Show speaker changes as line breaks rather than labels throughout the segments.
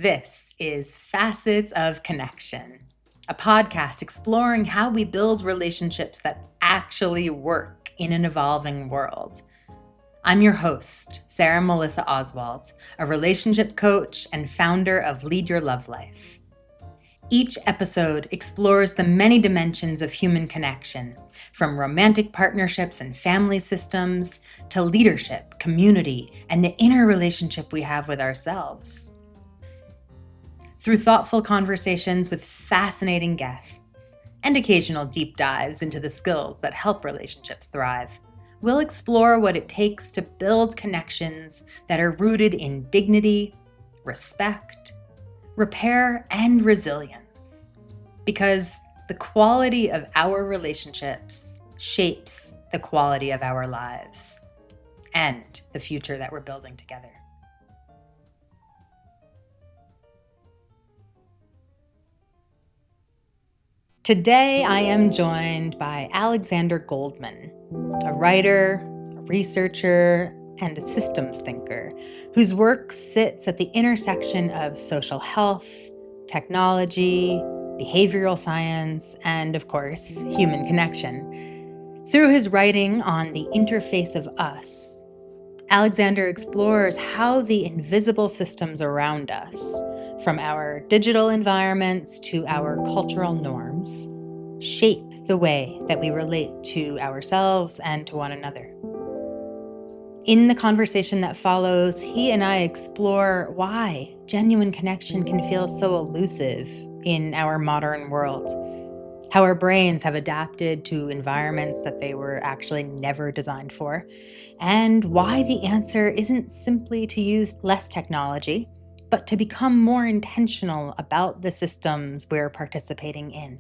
This is Facets of Connection, a podcast exploring how we build relationships that actually work in an evolving world. I'm your host, Sarah Melissa Oswald, a relationship coach and founder of Lead Your Love Life. Each episode explores the many dimensions of human connection, from romantic partnerships and family systems to leadership, community, and the inner relationship we have with ourselves. Through thoughtful conversations with fascinating guests and occasional deep dives into the skills that help relationships thrive, we'll explore what it takes to build connections that are rooted in dignity, respect, repair, and resilience. Because the quality of our relationships shapes the quality of our lives and the future that we're building together. Today, I am joined by Alexander Goldman, a writer, a researcher, and a systems thinker whose work sits at the intersection of social health, technology, behavioral science, and, of course, human connection. Through his writing on the interface of us, Alexander explores how the invisible systems around us, from our digital environments to our cultural norms, shape the way that we relate to ourselves and to one another. In the conversation that follows, he and I explore why genuine connection can feel so elusive in our modern world, how our brains have adapted to environments that they were actually never designed for, and why the answer isn't simply to use less technology, but to become more intentional about the systems we're participating in.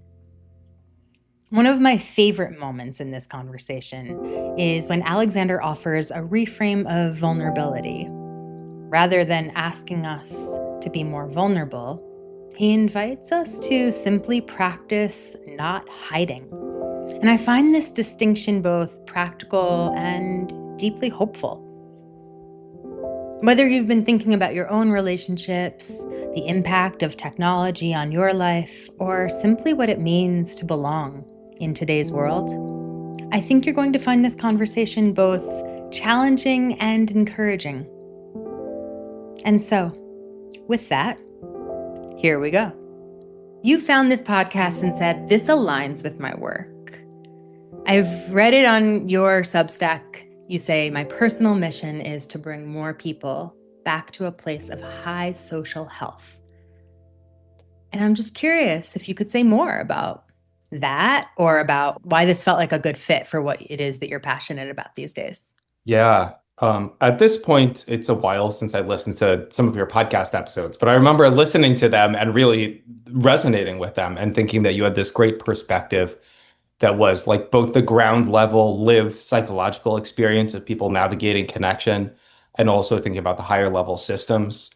One of my favorite moments in this conversation is when Alexander offers a reframe of vulnerability. Rather than asking us to be more vulnerable, he invites us to simply practice not hiding. And I find this distinction both practical and deeply hopeful. Whether you've been thinking about your own relationships, the impact of technology on your life, or simply what it means to belong in today's world, I think you're going to find this conversation both challenging and encouraging. And so, with that, here we go. You found this podcast and said, this aligns with my work. I've read it on your Substack. You say, my personal mission is to bring more people back to a place of high social health. And I'm just curious if you could say more about that or about why this felt like a good fit for what it is that you're passionate about these days.
Yeah. At this point, it's a while since I listened to some of your podcast episodes, but I remember listening to them and really resonating with them and thinking that you had this great perspective that was like both the ground level lived psychological experience of people navigating connection and also thinking about the higher level systems.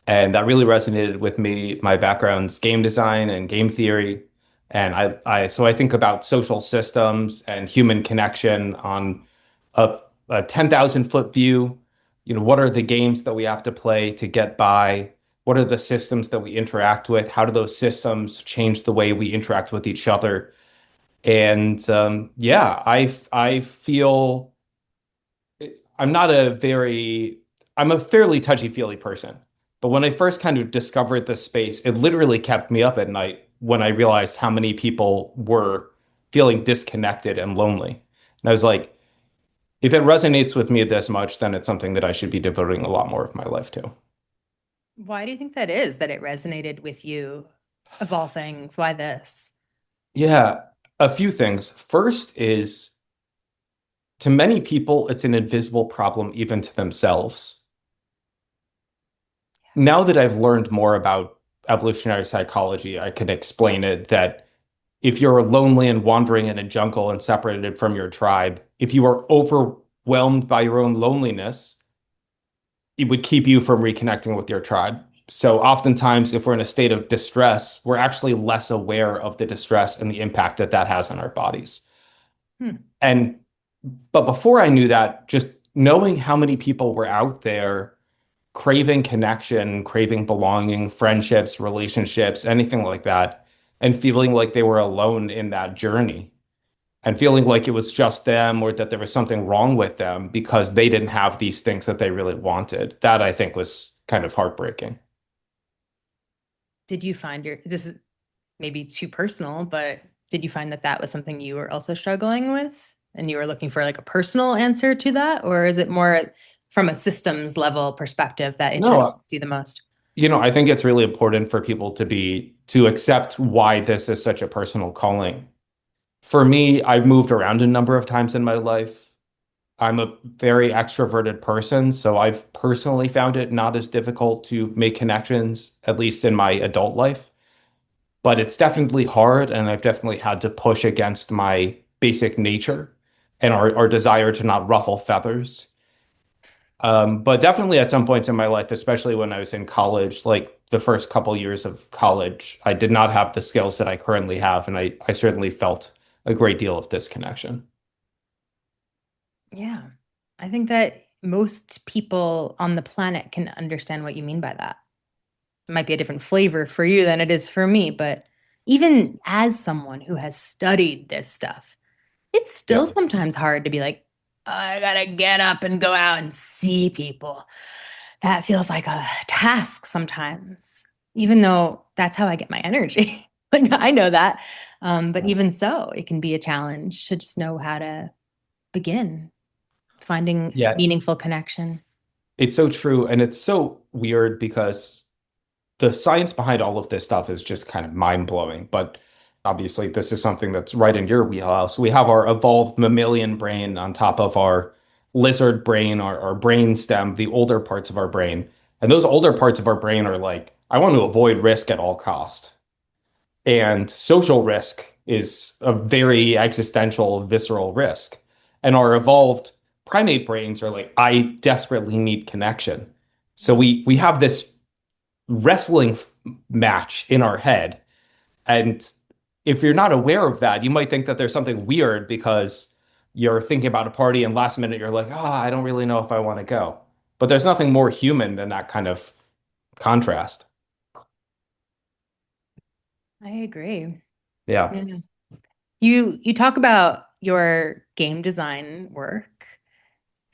And that really resonated with me. My background's game design and game theory. And so I think about social systems and human connection on a 10,000-foot view. You know, what are the games that we have to play to get by? What are the systems that we interact with? How do those systems change the way we interact with each other? And I feel I'm not a very, I'm a fairly touchy-feely person. But when I first kind of discovered this space, it literally kept me up at night when I realized how many people were feeling disconnected and lonely. And I was like, if it resonates with me this much, then it's something that I should be devoting a lot more of my life to.
Why do you think that is, that it resonated with you, of all things? Why this?
Yeah, a few things. First is, to many people, it's an invisible problem even to themselves. Now that I've learned more about evolutionary psychology, I can explain it that if you're lonely and wandering in a jungle and separated from your tribe, if you are overwhelmed by your own loneliness, it would keep you from reconnecting with your tribe. So oftentimes, if we're in a state of distress, we're actually less aware of the distress and the impact that that has on our bodies. And but before I knew that, just knowing how many people were out there craving connection, craving belonging, friendships, relationships, anything like that, and feeling like they were alone in that journey and feeling like it was just them or that there was something wrong with them because they didn't have these things that they really wanted. That I think was kind of heartbreaking.
Did you find this is maybe too personal, but did you find that that was something you were also struggling with and you were looking for like a personal answer to that? Or is it more from a systems level perspective that
No,
interests you the most?
I think it's really important for people to accept why this is such a personal calling. For me, I've moved around a number of times in my life. I'm a very extroverted person, so I've personally found it not as difficult to make connections, at least in my adult life. But it's definitely hard, and I've definitely had to push against my basic nature and our desire to not ruffle feathers. But definitely at some points in my life, especially when I was in college, like the first couple years of college, I did not have the skills that I currently have, and I certainly felt a great deal of disconnection.
Yeah. I think that most people on the planet can understand what you mean by that. It might be a different flavor for you than it is for me, but even as someone who has studied this stuff, it's still
Yeah.
sometimes hard to be like, I gotta get up and go out and see people. That feels like a task sometimes, even though that's how I get my energy. Like I know that. But even so, it can be a challenge to just know how to begin finding
Yeah,
meaningful connection.
it's so true. And it's so weird because the science behind all of this stuff is just kind of mind-blowing. But obviously, this is something that's right in your wheelhouse. We have our evolved mammalian brain on top of our lizard brain, our brain stem, the older parts of our brain. And those older parts of our brain are like, I want to avoid risk at all cost. And social risk is a very existential, visceral risk. And our evolved primate brains are like, I desperately need connection. So we have this wrestling match in our head. And if you're not aware of that, you might think that there's something weird because you're thinking about a party and last minute you're like, oh, I don't really know if I want to go. But there's nothing more human than that kind of contrast.
I agree.
Yeah.
Yeah. You talk about your game design work,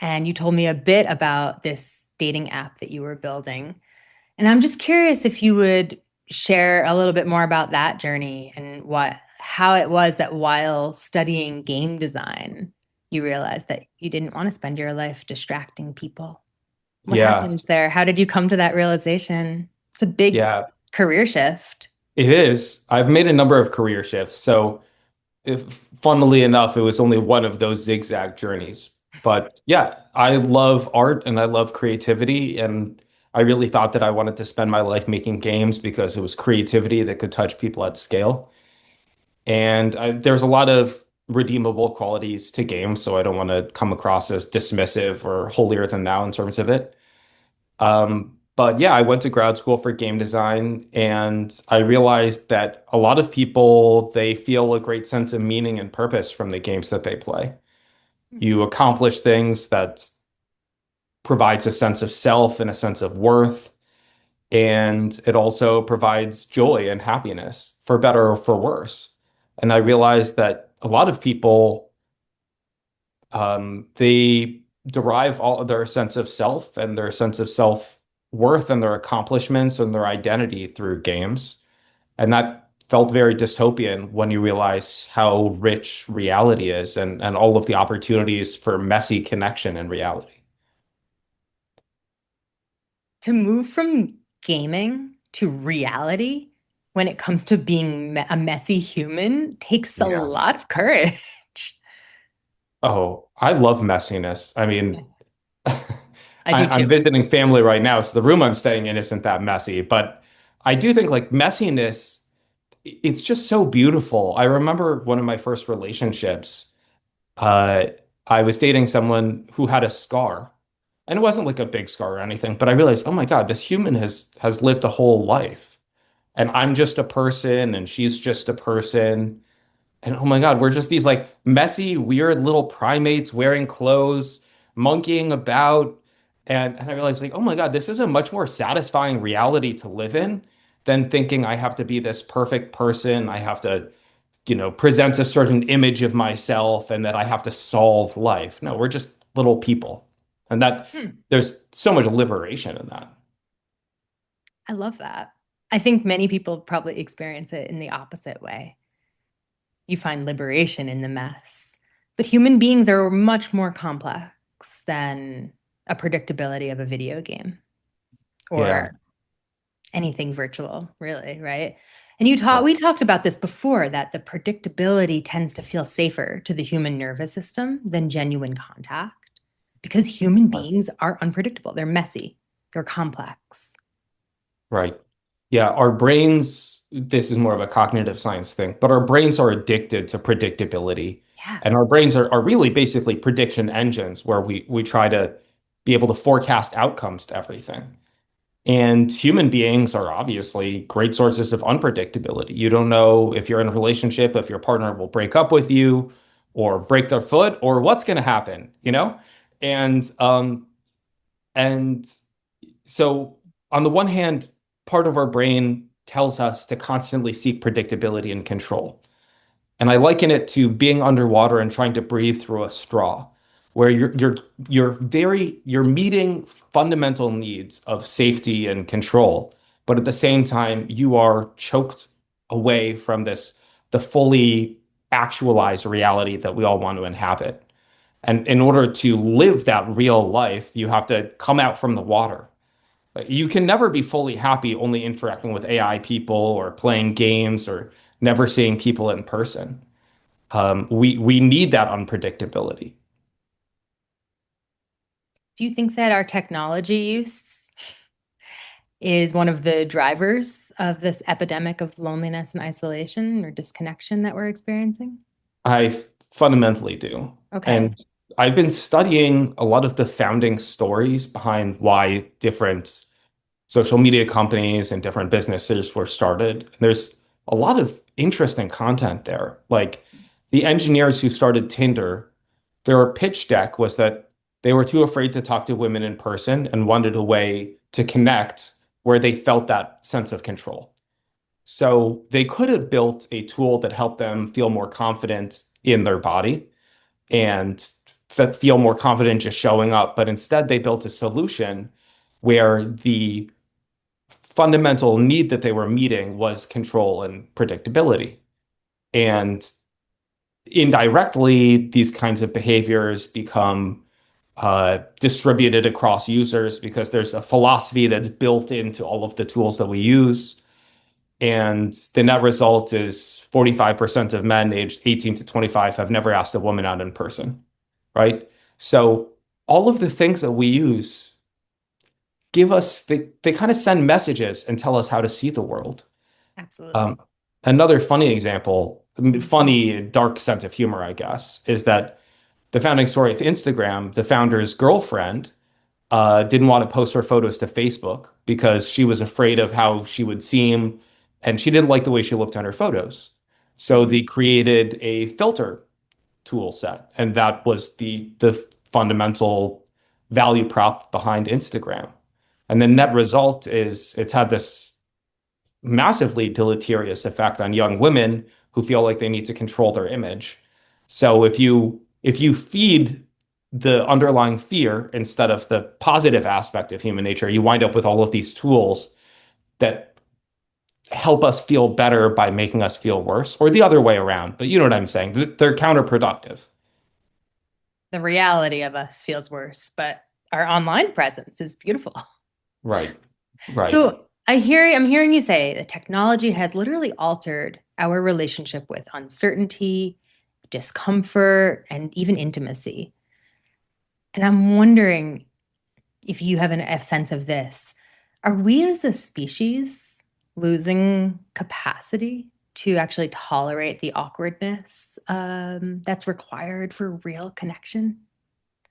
and you told me a bit about this dating app that you were building. And I'm just curious if you would share a little bit more about that journey and what how it was that while studying game design, you realized that you didn't want to spend your life distracting people. What
Yeah.
happened there? How did you come to that realization? It's a big
Yeah.
career shift.
It is. I've made a number of career shifts. So, if, funnily enough, it was only one of those zigzag journeys. But yeah, I love art and I love creativity. And I really thought that I wanted to spend my life making games because it was creativity that could touch people at scale. And there's a lot of redeemable qualities to games. So, I don't want to come across as dismissive or holier than thou in terms of it. But yeah, I went to grad school for game design and I realized that a lot of people, they feel a great sense of meaning and purpose from the games that they play. You accomplish things that provides a sense of self and a sense of worth, and it also provides joy and happiness for better or for worse. And I realized that a lot of people they derive all of their sense of self and their sense of self-worth and their accomplishments and their identity through games. And that felt very dystopian when you realize how rich reality is and all of the opportunities for messy connection in reality.
To move from gaming to reality when it comes to being a messy human takes a
Yeah.
lot of courage.
Oh, I love messiness. I
Yeah,
mean,
I do
I'm
too.
visiting family right now, so the room I'm staying in isn't that messy, but I do think like messiness it's just so beautiful. I remember one of my first relationships. Uh, I was dating someone who had a scar, and it wasn't like a big scar or anything, but I realized, oh my God, this human has lived a whole life, and I'm just a person, and she's just a person, and oh my God, we're just these like messy, weird little primates wearing clothes, monkeying about, And I realized like, oh my God, this is a much more satisfying reality to live in than thinking I have to be this perfect person. I have to, present a certain image of myself and that I have to solve life. No, we're just little people. And that
Hmm,
there's so much liberation in that.
I love that. I think many people probably experience it in the opposite way. You find liberation in the mess. But human beings are much more complex than a predictability of a video game
Yeah.
or anything virtual, really, right? And
Right.
we talked about this before, that the predictability tends to feel safer to the human nervous system than genuine contact because human
Right.
beings are unpredictable. They're messy, they're complex.
Right. Yeah, our brains, this is more of a cognitive science thing, but our brains are addicted to predictability.
Yeah.
And our brains are really basically prediction engines where we try to be able to forecast outcomes to everything. And human beings are obviously great sources of unpredictability. You don't know if you're in a relationship, if your partner will break up with you or break their foot or what's going to happen, you know? And and so on the one hand, part of our brain tells us to constantly seek predictability and control. And I liken it to being underwater and trying to breathe through a straw, where you're meeting fundamental needs of safety and control, but at the same time you are choked away from the fully actualized reality that we all want to inhabit. And in order to live that real life, you have to come out from the water. Like, you can never be fully happy only interacting with AI people or playing games or never seeing people in person. We need that unpredictability.
Do you think that our technology use is one of the drivers of this epidemic of loneliness and isolation or disconnection that we're experiencing?
I fundamentally do.
Okay.
And I've been studying a lot of the founding stories behind why different social media companies and different businesses were started. And there's a lot of interesting content there. Like the engineers who started Tinder, their pitch deck was that they were too afraid to talk to women in person and wanted a way to connect where they felt that sense of control. So they could have built a tool that helped them feel more confident in their body and feel more confident just showing up. But instead, they built a solution where the fundamental need that they were meeting was control and predictability. And indirectly, these kinds of behaviors become distributed across users because there's a philosophy that's built into all of the tools that we use. And the net result is 45% of men aged 18 to 25 have never asked a woman out in person, right? So all of the things that we use they kind of send messages and tell us how to see the world.
Absolutely.
Um, Another funny example, funny, dark sense of humor, I guess, is that the founding story of Instagram, the founder's girlfriend, didn't want to post her photos to Facebook because she was afraid of how she would seem, and she didn't like the way she looked on her photos. So they created a filter tool set, and that was the fundamental value prop behind Instagram. And the net result is it's had this massively deleterious effect on young women who feel like they need to control their image. So if you feed the underlying fear instead of the positive aspect of human nature, you wind up with all of these tools that help us feel better by making us feel worse, or the other way around. But you know what I'm saying? They're counterproductive.
The reality of us feels worse, but our online presence is beautiful.
Right. Right.
So I'm hearing you say that technology has literally altered our relationship with uncertainty, discomfort, and even intimacy. And I'm wondering if you have a sense of this. Are we as a species losing capacity to actually tolerate the awkwardness that's required for real connection?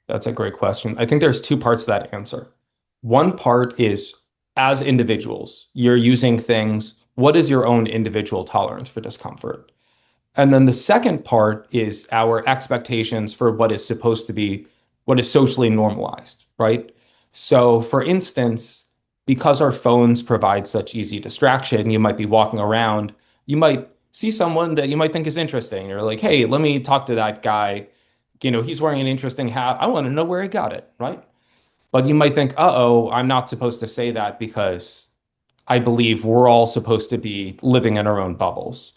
That's a great question. I think there's two parts to that answer. One part is as individuals, you're using things. What is your own individual tolerance for discomfort? And then the second part is our expectations for what is supposed to be, what is socially normalized, right? So, for instance, because our phones provide such easy distraction, you might be walking around, you might see someone that you might think is interesting. You're like, hey, let me talk to that guy. He's wearing an interesting hat. I want to know where he got it, right? But you might think, uh-oh, I'm not supposed to say that because I believe we're all supposed to be living in our own bubbles.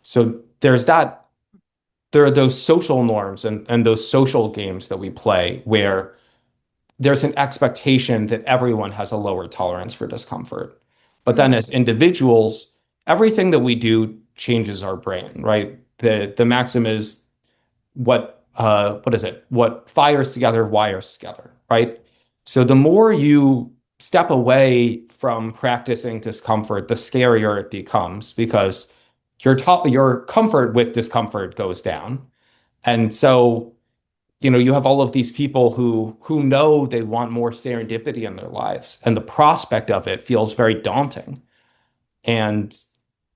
So there's that, there are those social norms and those social games that we play where there's an expectation that everyone has a lower tolerance for discomfort. But then as individuals, everything that we do changes our brain, right? The maxim is what is it? What fires together wires together, right? So the more you step away from practicing discomfort, the scarier it becomes because your comfort with discomfort goes down. And so you have all of these people who know they want more serendipity in their lives, and the prospect of it feels very daunting. And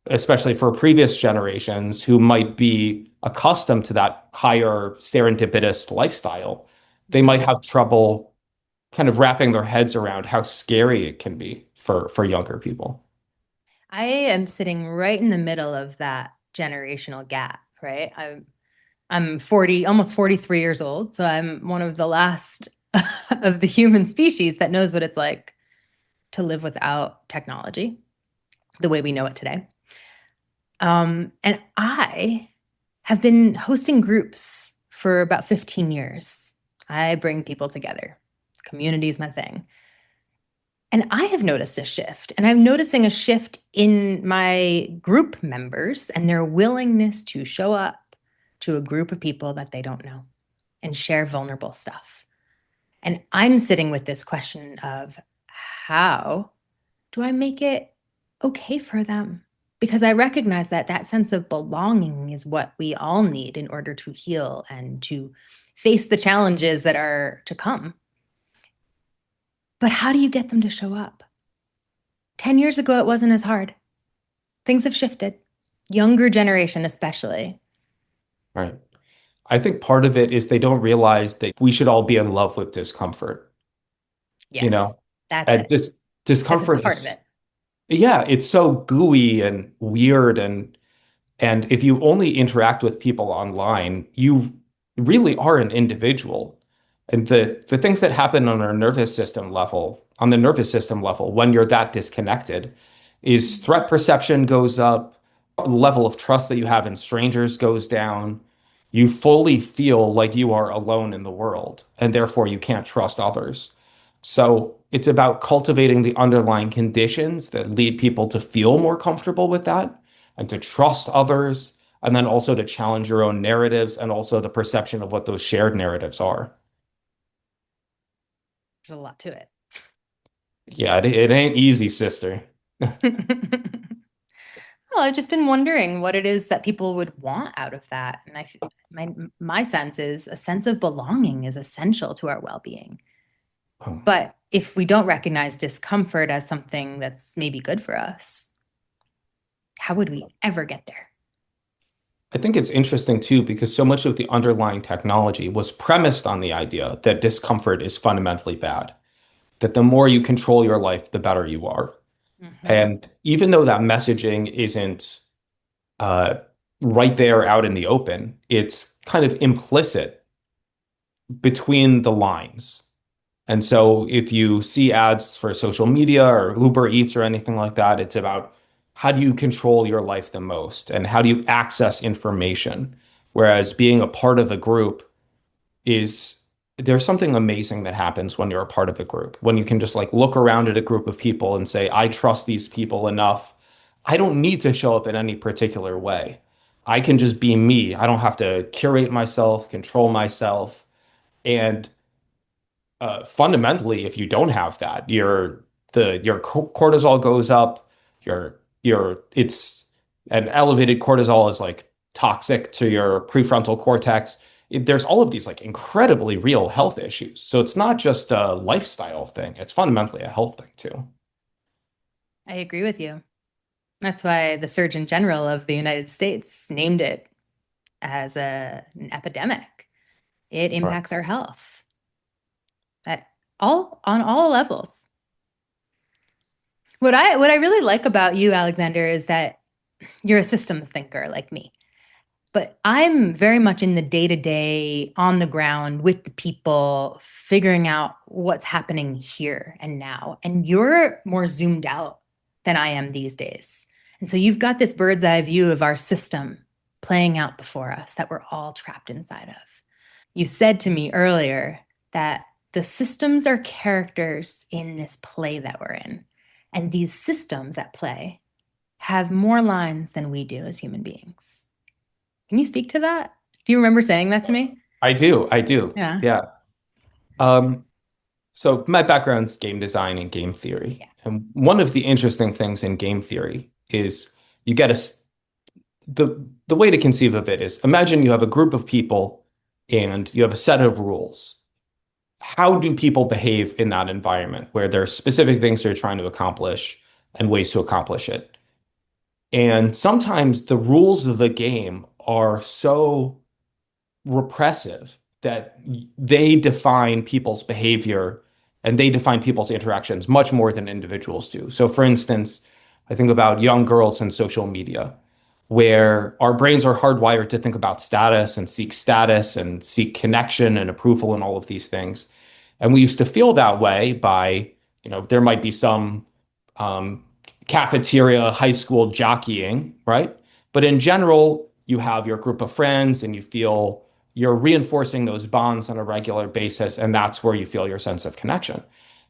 especially for previous generations who might be accustomed to that higher serendipitous lifestyle, they might have trouble kind of wrapping their heads around how scary it can be for younger people.
I am sitting right in the middle of that generational gap, right? I'm 40, almost 43 years old, so I'm one of the last of the human species that knows what it's like to live without technology the way we know it today. And I have been hosting groups for about 15 years. I bring people together. Community is my thing. And I have noticed a shift, and I'm noticing a shift in my group members and their willingness to show up to a group of people that they don't know and share vulnerable stuff. And I'm sitting with this question of how do I make it okay for them? Because I recognize that that sense of belonging is what we all need in order to heal and to face the challenges that are to come. But how do you get them to show up? 10 years ago, it wasn't as hard. Things have shifted. Younger generation, especially.
Right. I think part of it is they don't realize that we should all be in love with discomfort. You
Yes,
know,
that's
and
it.
this
That's a
discomfort
part of it.
is, yeah, it's so gooey and weird. And if you only interact with people online, you really are an individual. And the things that happen on our nervous system level, on the nervous system level, when you're that disconnected, is threat perception goes up, the level of trust that you have in strangers goes down. You fully feel like you are alone in the world, and therefore you can't trust others. So it's about cultivating the underlying conditions that lead people to feel more comfortable with that and to trust others, and then also to challenge your own narratives and also the perception of what those shared narratives are.
There's a lot to it.
Yeah, it ain't easy, sister.
Well, I've just been wondering what it is that people would want out of that. And my sense is a sense of belonging is essential to our well-being.
Oh.
But if we don't recognize discomfort as something that's maybe good for us, how would we ever get there?
I think it's interesting too, because so much of the underlying technology was premised on the idea that discomfort is fundamentally bad, that the more you control your life, the better you are.
Mhm.
And even though that messaging isn't uh, right there out in the open, it's kind of implicit between the lines. And so if you see ads for social media or Uber Eats or anything like that, it's about how do you control your life the most and how do you access information? Whereas being a part of a group is there's something amazing that happens when you're a part of a group, when you can just like look around at a group of people and say, I trust these people enough. I don't need to show up in any particular way. I can just be me. I don't have to curate myself, control myself. And fundamentally, if you don't have that, your cortisol goes up. Your it's an elevated cortisol is like toxic to your prefrontal cortex. There's all of these like incredibly real health issues. So it's not just a lifestyle thing; it's fundamentally a health thing too.
I agree with you. That's why the Surgeon General of the United States named it as an epidemic. It
Right.
impacts our health. That all on all levels. What I really like about you, Alexander, is that you're a systems thinker like me. But I'm very much in the day to day, on the ground with the people, figuring out what's happening here and now. And you're more zoomed out than I am these days. And so you've got this bird's eye view of our system playing out before us that we're all trapped inside of. You said to me earlier that the systems are characters in this play that we're in. And these systems at play have more lines than we do as human beings. Can you speak to that? Do you remember saying that to me?
I do. I do.
Yeah.
Yeah. Um, so my background's game design and game theory.
Yeah.
And one of the interesting things in game theory is you get the way to conceive of it is imagine you have a group of people and you have a set of rules. How do people behave in that environment where there are specific things they're trying to accomplish and ways to accomplish it? And sometimes the rules of the game are so repressive that they define people's behavior and they define people's interactions much more than individuals do. So, for instance, I think about young girls and social media, where our brains are hardwired to think about status and seek connection and approval and all of these things. And we used to feel that way by, there might be some um, cafeteria, high school jockeying, right? But in general, you have your group of friends and you feel you're reinforcing those bonds on a regular basis, and that's where you feel your sense of connection.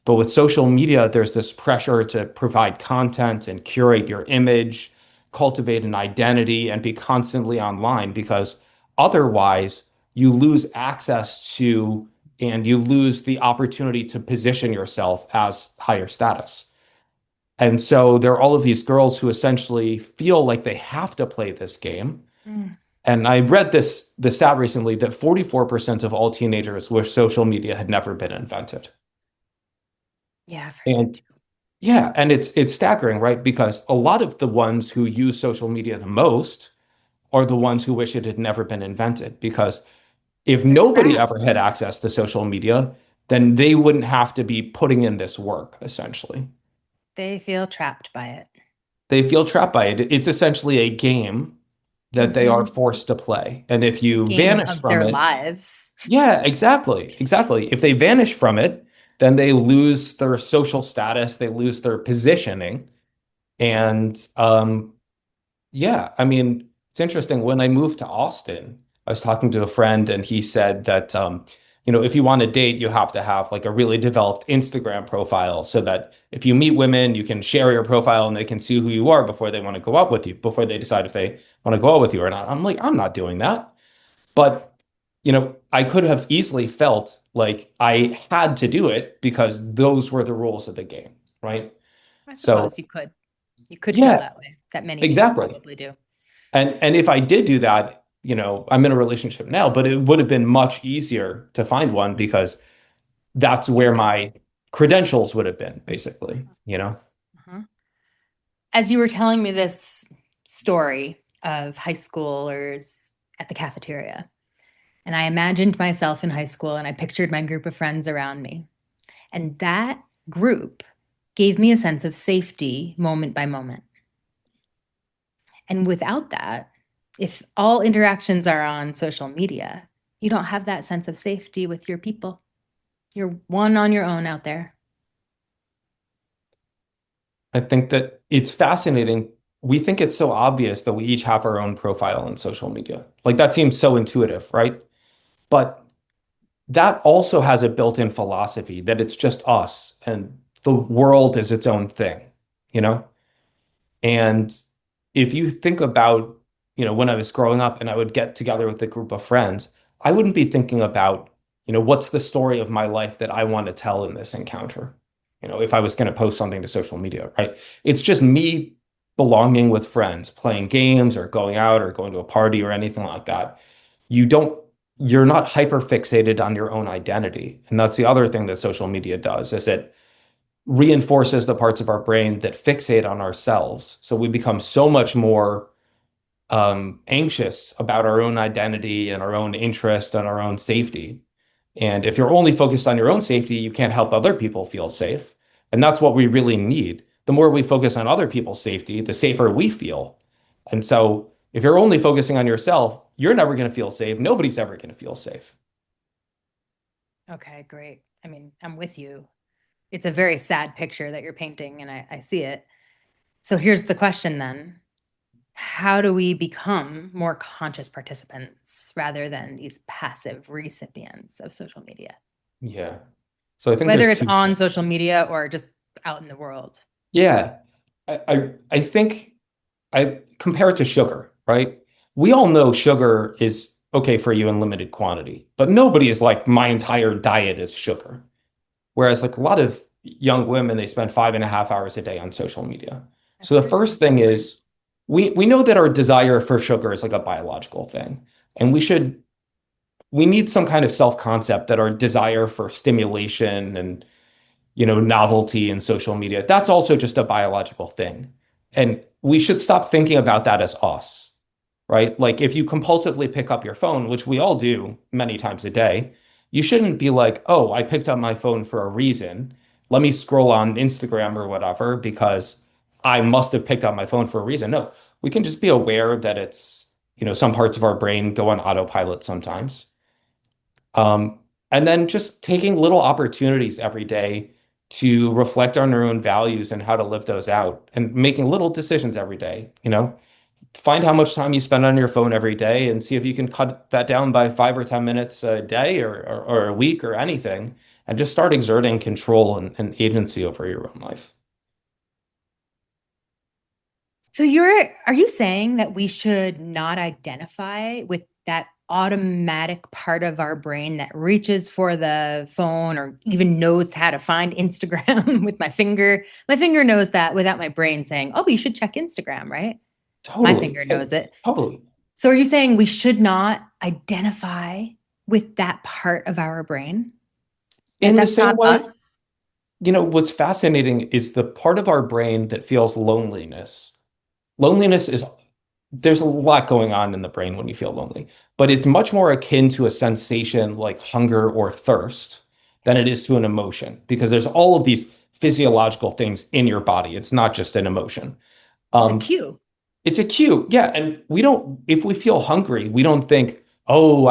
But with social media, there's this pressure to provide content and curate your image, cultivate an identity, and be constantly online because otherwise you lose access to and you lose the opportunity to position yourself as higher status. And so there are all of these girls who essentially feel like they have to play this game.
Mm.
And I read the stat recently that 44% of all teenagers wish social media had never been invented.
Yeah, I've heard that
And
too.
yeah, and it's staggering, right? Because a lot of the ones who use social media the most are the ones who wish it had never been invented. Because if
They're
nobody
trapped.
ever had access to social media, then they wouldn't have to be putting in this work, essentially.
They feel trapped by it.
They feel trapped by it. It's essentially a game that they are
Hmm.
forced to play. And if you
Game
vanish
of
from
their
it,
lives.
yeah, exactly. Exactly. If they vanish from it, then they lose their social status, they lose their positioning. And yeah, I mean, it's interesting. When I moved to Austin, I was talking to a friend and he said that if you want to date, you have to have like a really developed Instagram profile so that if you meet women, you can share your profile and they can see who you are before they want to go out with you, before they decide if they want to go out with you or not. I'm like, I'm not doing that. But, I could have easily felt like I had to do it because those were the rules of the game, right?
I
So,
suppose you could. You could feel
yeah,
that way. That many people
exactly.
probably do.
And if I did do that, I'm in a relationship now, but it would have been much easier to find one because that's where
Easier.
my credentials would have been, basically.
Uh-huh. As you were telling me this story of high schoolers at the cafeteria, and I imagined myself in high school and I pictured my group of friends around me. And that group gave me a sense of safety moment by moment. And without that, if all interactions are on social media, you don't have that sense of safety with your people. You're one on your own out there.
I think that it's fascinating. We think it's so obvious that we each have our own profile on social media. Like that seems so intuitive, right? But that also has a built-in philosophy that it's just us and the world is its own thing, you know? And if you think about, when I was growing up and I would get together with a group of friends, I wouldn't be thinking about, what's the story of my life that I want to tell in this encounter, if I was going to post something to social media, right? It's just me belonging with friends, playing games or going out or going to a party or anything like that. You don't, you're not hyper fixated on your own identity. And that's the other thing that social media does is it reinforces the parts of our brain that fixate on ourselves. So we become so much more anxious about our own identity and our own interest and our own safety. And if you're only focused on your own safety, you can't help other people feel safe. And that's what we really need. The more we focus on other people's safety, the safer we feel. And so if you're only focusing on yourself, you're never going to feel safe. Nobody's ever going to feel safe.
Okay, great. I mean, I'm with you. It's a very sad picture that you're painting, and I see it. So here's the question then. How do we become more conscious participants rather than these passive recipients of social media?
Yeah. So I think
Whether
there's
it's
two
on
things.
social media or just out in the world.
Yeah. I think I compare it to sugar, right? We all know sugar is okay for you in limited quantity, but nobody is like, my entire diet is sugar. Whereas like a lot of young women, they spend 5.5 hours a day on social media.
I've
So the
heard
first
these
thing
numbers.
is we know that our desire for sugar is like a biological thing. And we need some kind of self-concept that our desire for stimulation and novelty in social media, that's also just a biological thing. And we should stop thinking about that as us, right? Like if you compulsively pick up your phone, which we all do many times a day, you shouldn't be like, oh, I picked up my phone for a reason. Let me scroll on Instagram or whatever because I must have picked up my phone for a reason. No, we can just be aware that some parts of our brain go on autopilot sometimes. Um, and then just taking little opportunities every day to reflect on our own values and how to live those out and making little decisions every day, find how much time you spend on your phone every day and see if you can cut that down by 5 or 10 minutes a day or a week or anything, and just start exerting control and agency over your own life.
So are you saying that we should not identify with that automatic part of our brain that reaches for the phone or even knows how to find Instagram with my finger? My finger knows that without my brain saying, "Oh, you should check Instagram," right? My
Totally.
finger knows it.
Totally.
So are you saying we should not identify with that part of our brain? That
In the
that's
same
not
way,
us?
what's fascinating is the part of our brain that feels loneliness. Loneliness is There's a lot going on in the brain when you feel lonely, but it's much more akin to a sensation like hunger or thirst than it is to an emotion because there's all of these physiological things in your body. It's not just an emotion.
It's a
Um,
cue.
it's a cue, yeah. And if we feel hungry, we don't think, oh,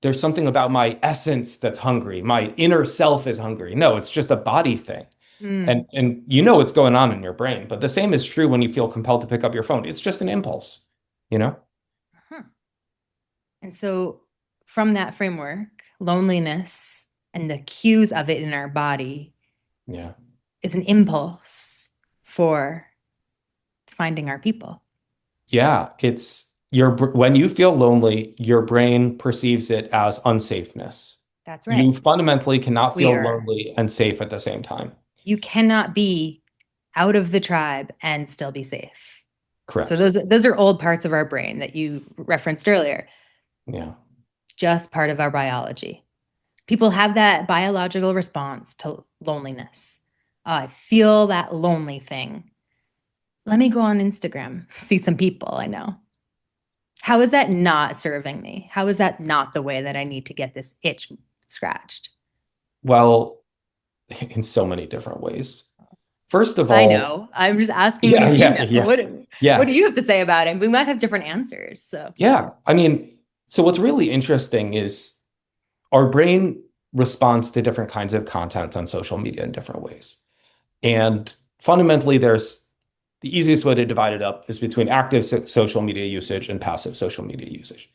there's something about my essence that's hungry. My inner self is hungry. No, it's just a body thing.
Mm.
And you know what's going on in your brain. But the same is true when you feel compelled to pick up your phone. It's just an impulse, you know?
Huh. And so, from that framework, loneliness and the cues of it in our body
Yeah.
is an impulse for finding our people.
Yeah, when you feel lonely, your brain perceives it as unsafeness.
That's
You
right.
fundamentally cannot
We
feel
are.
lonely and safe at the same time.
You cannot be out of the tribe and still be safe. So
Correct.
those are old parts of our brain that you referenced earlier.
Yeah.
Just part of our biology. People have that biological response to loneliness. Oh, I feel that lonely thing. Let me go on Instagram, see some people I know. How is that not serving me? How is that not the way that I need to get this itch scratched?
Well, in so many different ways. First of
I
all,
know. I'm just asking
yeah,
if you
yeah,
know.
yeah,
What do
yeah,
you have to say about it? We might have different answers. So
yeah. I mean, so what's really interesting is our brain responds to different kinds of content on social media in different ways. And fundamentally, there's the easiest way to divide it up is between active social media usage and passive social media usage.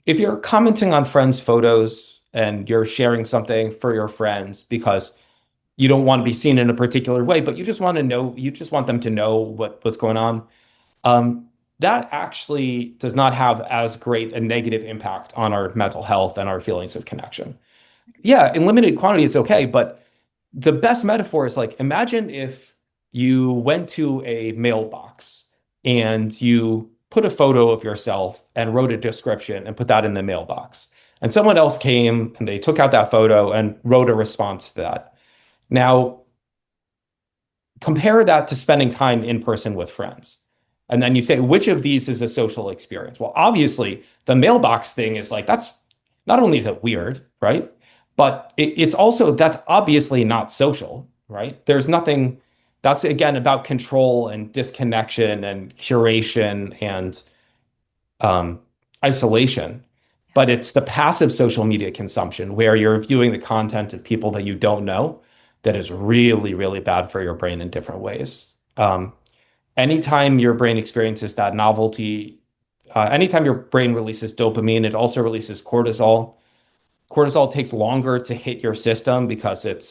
If you're commenting on friends' photos and you're sharing something for your friends because you don't want to be seen in a particular way, but you just want them to know what's going on, um, that actually does not have as great a negative impact on our mental health and our feelings of connection. Yeah, in limited quantity, it's okay, but the best metaphor is like imagine if you went to a mailbox and you put a photo of yourself and wrote a description and put that in the mailbox. And someone else came and they took out that photo and wrote a response to that. Now, compare that to spending time in person with friends. And then you say, which of these is a social experience? Well, obviously, the mailbox thing is like, that's not only is it weird, right? But it's also, that's obviously not social, right? There's nothing, that's again about control and disconnection and curation and um, isolation. But it's the passive social media consumption where you're viewing the content of people that you don't know that is really, really bad for your brain in different ways. Anytime your brain experiences that novelty, anytime your brain releases dopamine, it also releases cortisol. Cortisol takes longer to hit your system because it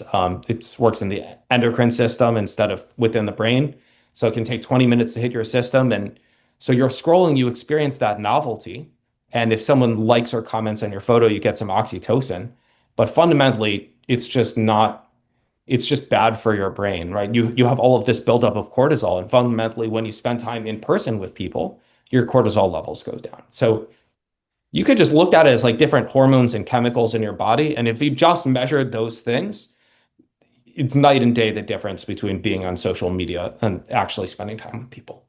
works in the endocrine system instead of within the brain. So it can take 20 minutes to hit your system. And so you're scrolling, you experience that novelty. And if someone likes or comments on your photo, you get some oxytocin. But fundamentally, it's just bad for your brain, right? You have all of this buildup of cortisol, and fundamentally, when you spend time in person with people, your cortisol levels go down. So you could just look at it as like different hormones and chemicals in your body, and if you just measured those things, it's night and day the difference between being on social media and actually spending time with people.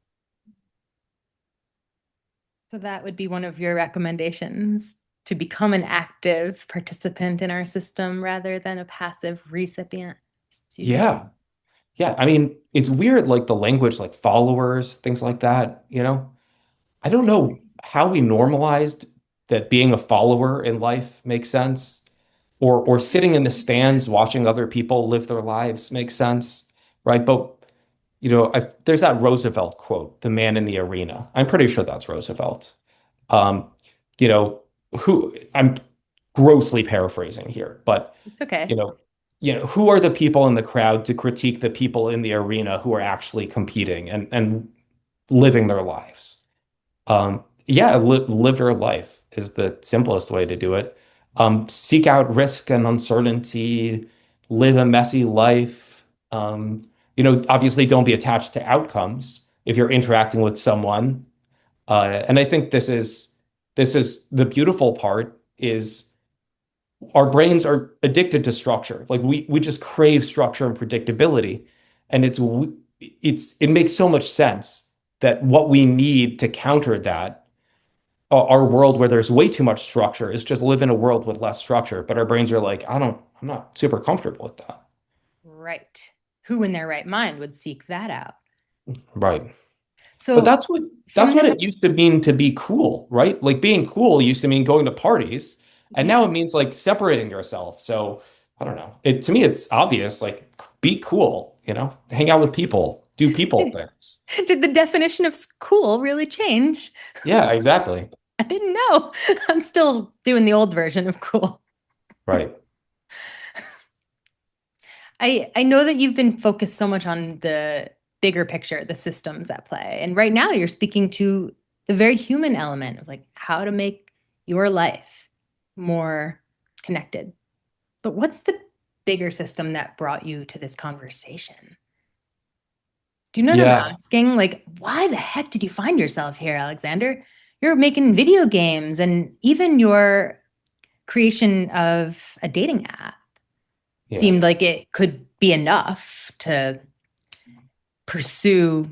So that would be one of your recommendations, to become an active participant in our system rather than a passive recipient. Excuse me.
Yeah. Yeah. I mean, it's weird, like the language, like followers, things like that, you know? I don't know how we normalized that being a follower in life makes sense, or sitting in the stands watching other people live their lives makes sense, right? But there's that Roosevelt quote, "The man in the arena." I'm pretty sure that's Roosevelt. Um, you know, who I'm grossly paraphrasing here, but
It's okay.
you know, who are the people in the crowd to critique the people in the arena who are actually competing and living their lives? Yeah, live your life is the simplest way to do it. Seek out risk and uncertainty, live a messy life. Obviously don't be attached to outcomes if you're interacting with someone. And I think this is the beautiful part is our brains are addicted to structure. Like we just crave structure and predictability. And it makes so much sense that what we need to counter that our world where there's way too much structure is just live in a world with less structure. But our brains are like, I'm not super comfortable with that.
Right. Who in their right mind would seek that out?
Right. But
So
that's what
from this,
it used to mean to be cool, right? Like being cool used to mean going to parties, and
yeah.
now it means like separating yourself. So I don't know. It to me, it's obvious. Like be cool, hang out with people, do people things.
Did the definition of cool really change?
Yeah, exactly.
I didn't know. I'm still doing the old version of cool.
Right.
I know that you've been focused so much on the bigger picture, the systems at play. And right now you're speaking to the very human element of like how to make your life more connected. But what's the bigger system that brought you to this conversation? Do you know what I'm
Yeah.
asking? Like, why the heck did you find yourself here, Alexander? You're making video games and even your creation of a dating app
Yeah.
seemed like it could be enough to pursue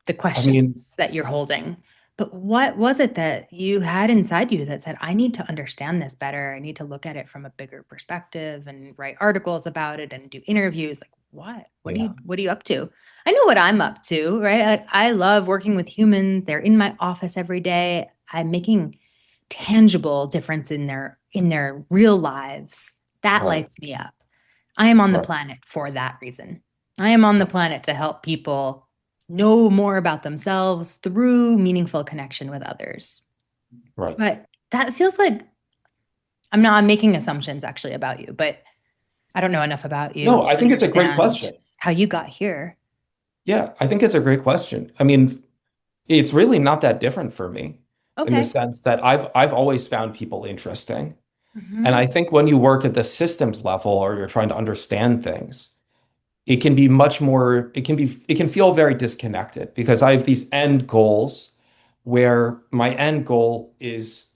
the
I mean,
questions that you're holding. But what was it that you had inside you that said, I need to understand this better? I need to look at it from a bigger perspective and write articles about it and do interviews. Like what?
yeah.
What are you up to? I know what I'm up to, right? I love working with humans. They're in my office every day. I'm making tangible difference in their real lives. That
Right.
lights me up. I am on the
Right.
planet for that reason. I am on the planet to help people know more about themselves through meaningful connection with others.
Right.
But that feels like I'm making assumptions actually about you, but I don't know enough about you
No, I
to
think it's a great
understand
question.
how you got here.
Yeah, I think it's a great question. I mean, it's really not that different for me in the
Okay.
sense that I've always found people interesting. And
Hmm.
I think when you work at the systems level or you're trying to understand things, it can be much more, it can feel very disconnected because I have these end goals where my end goal is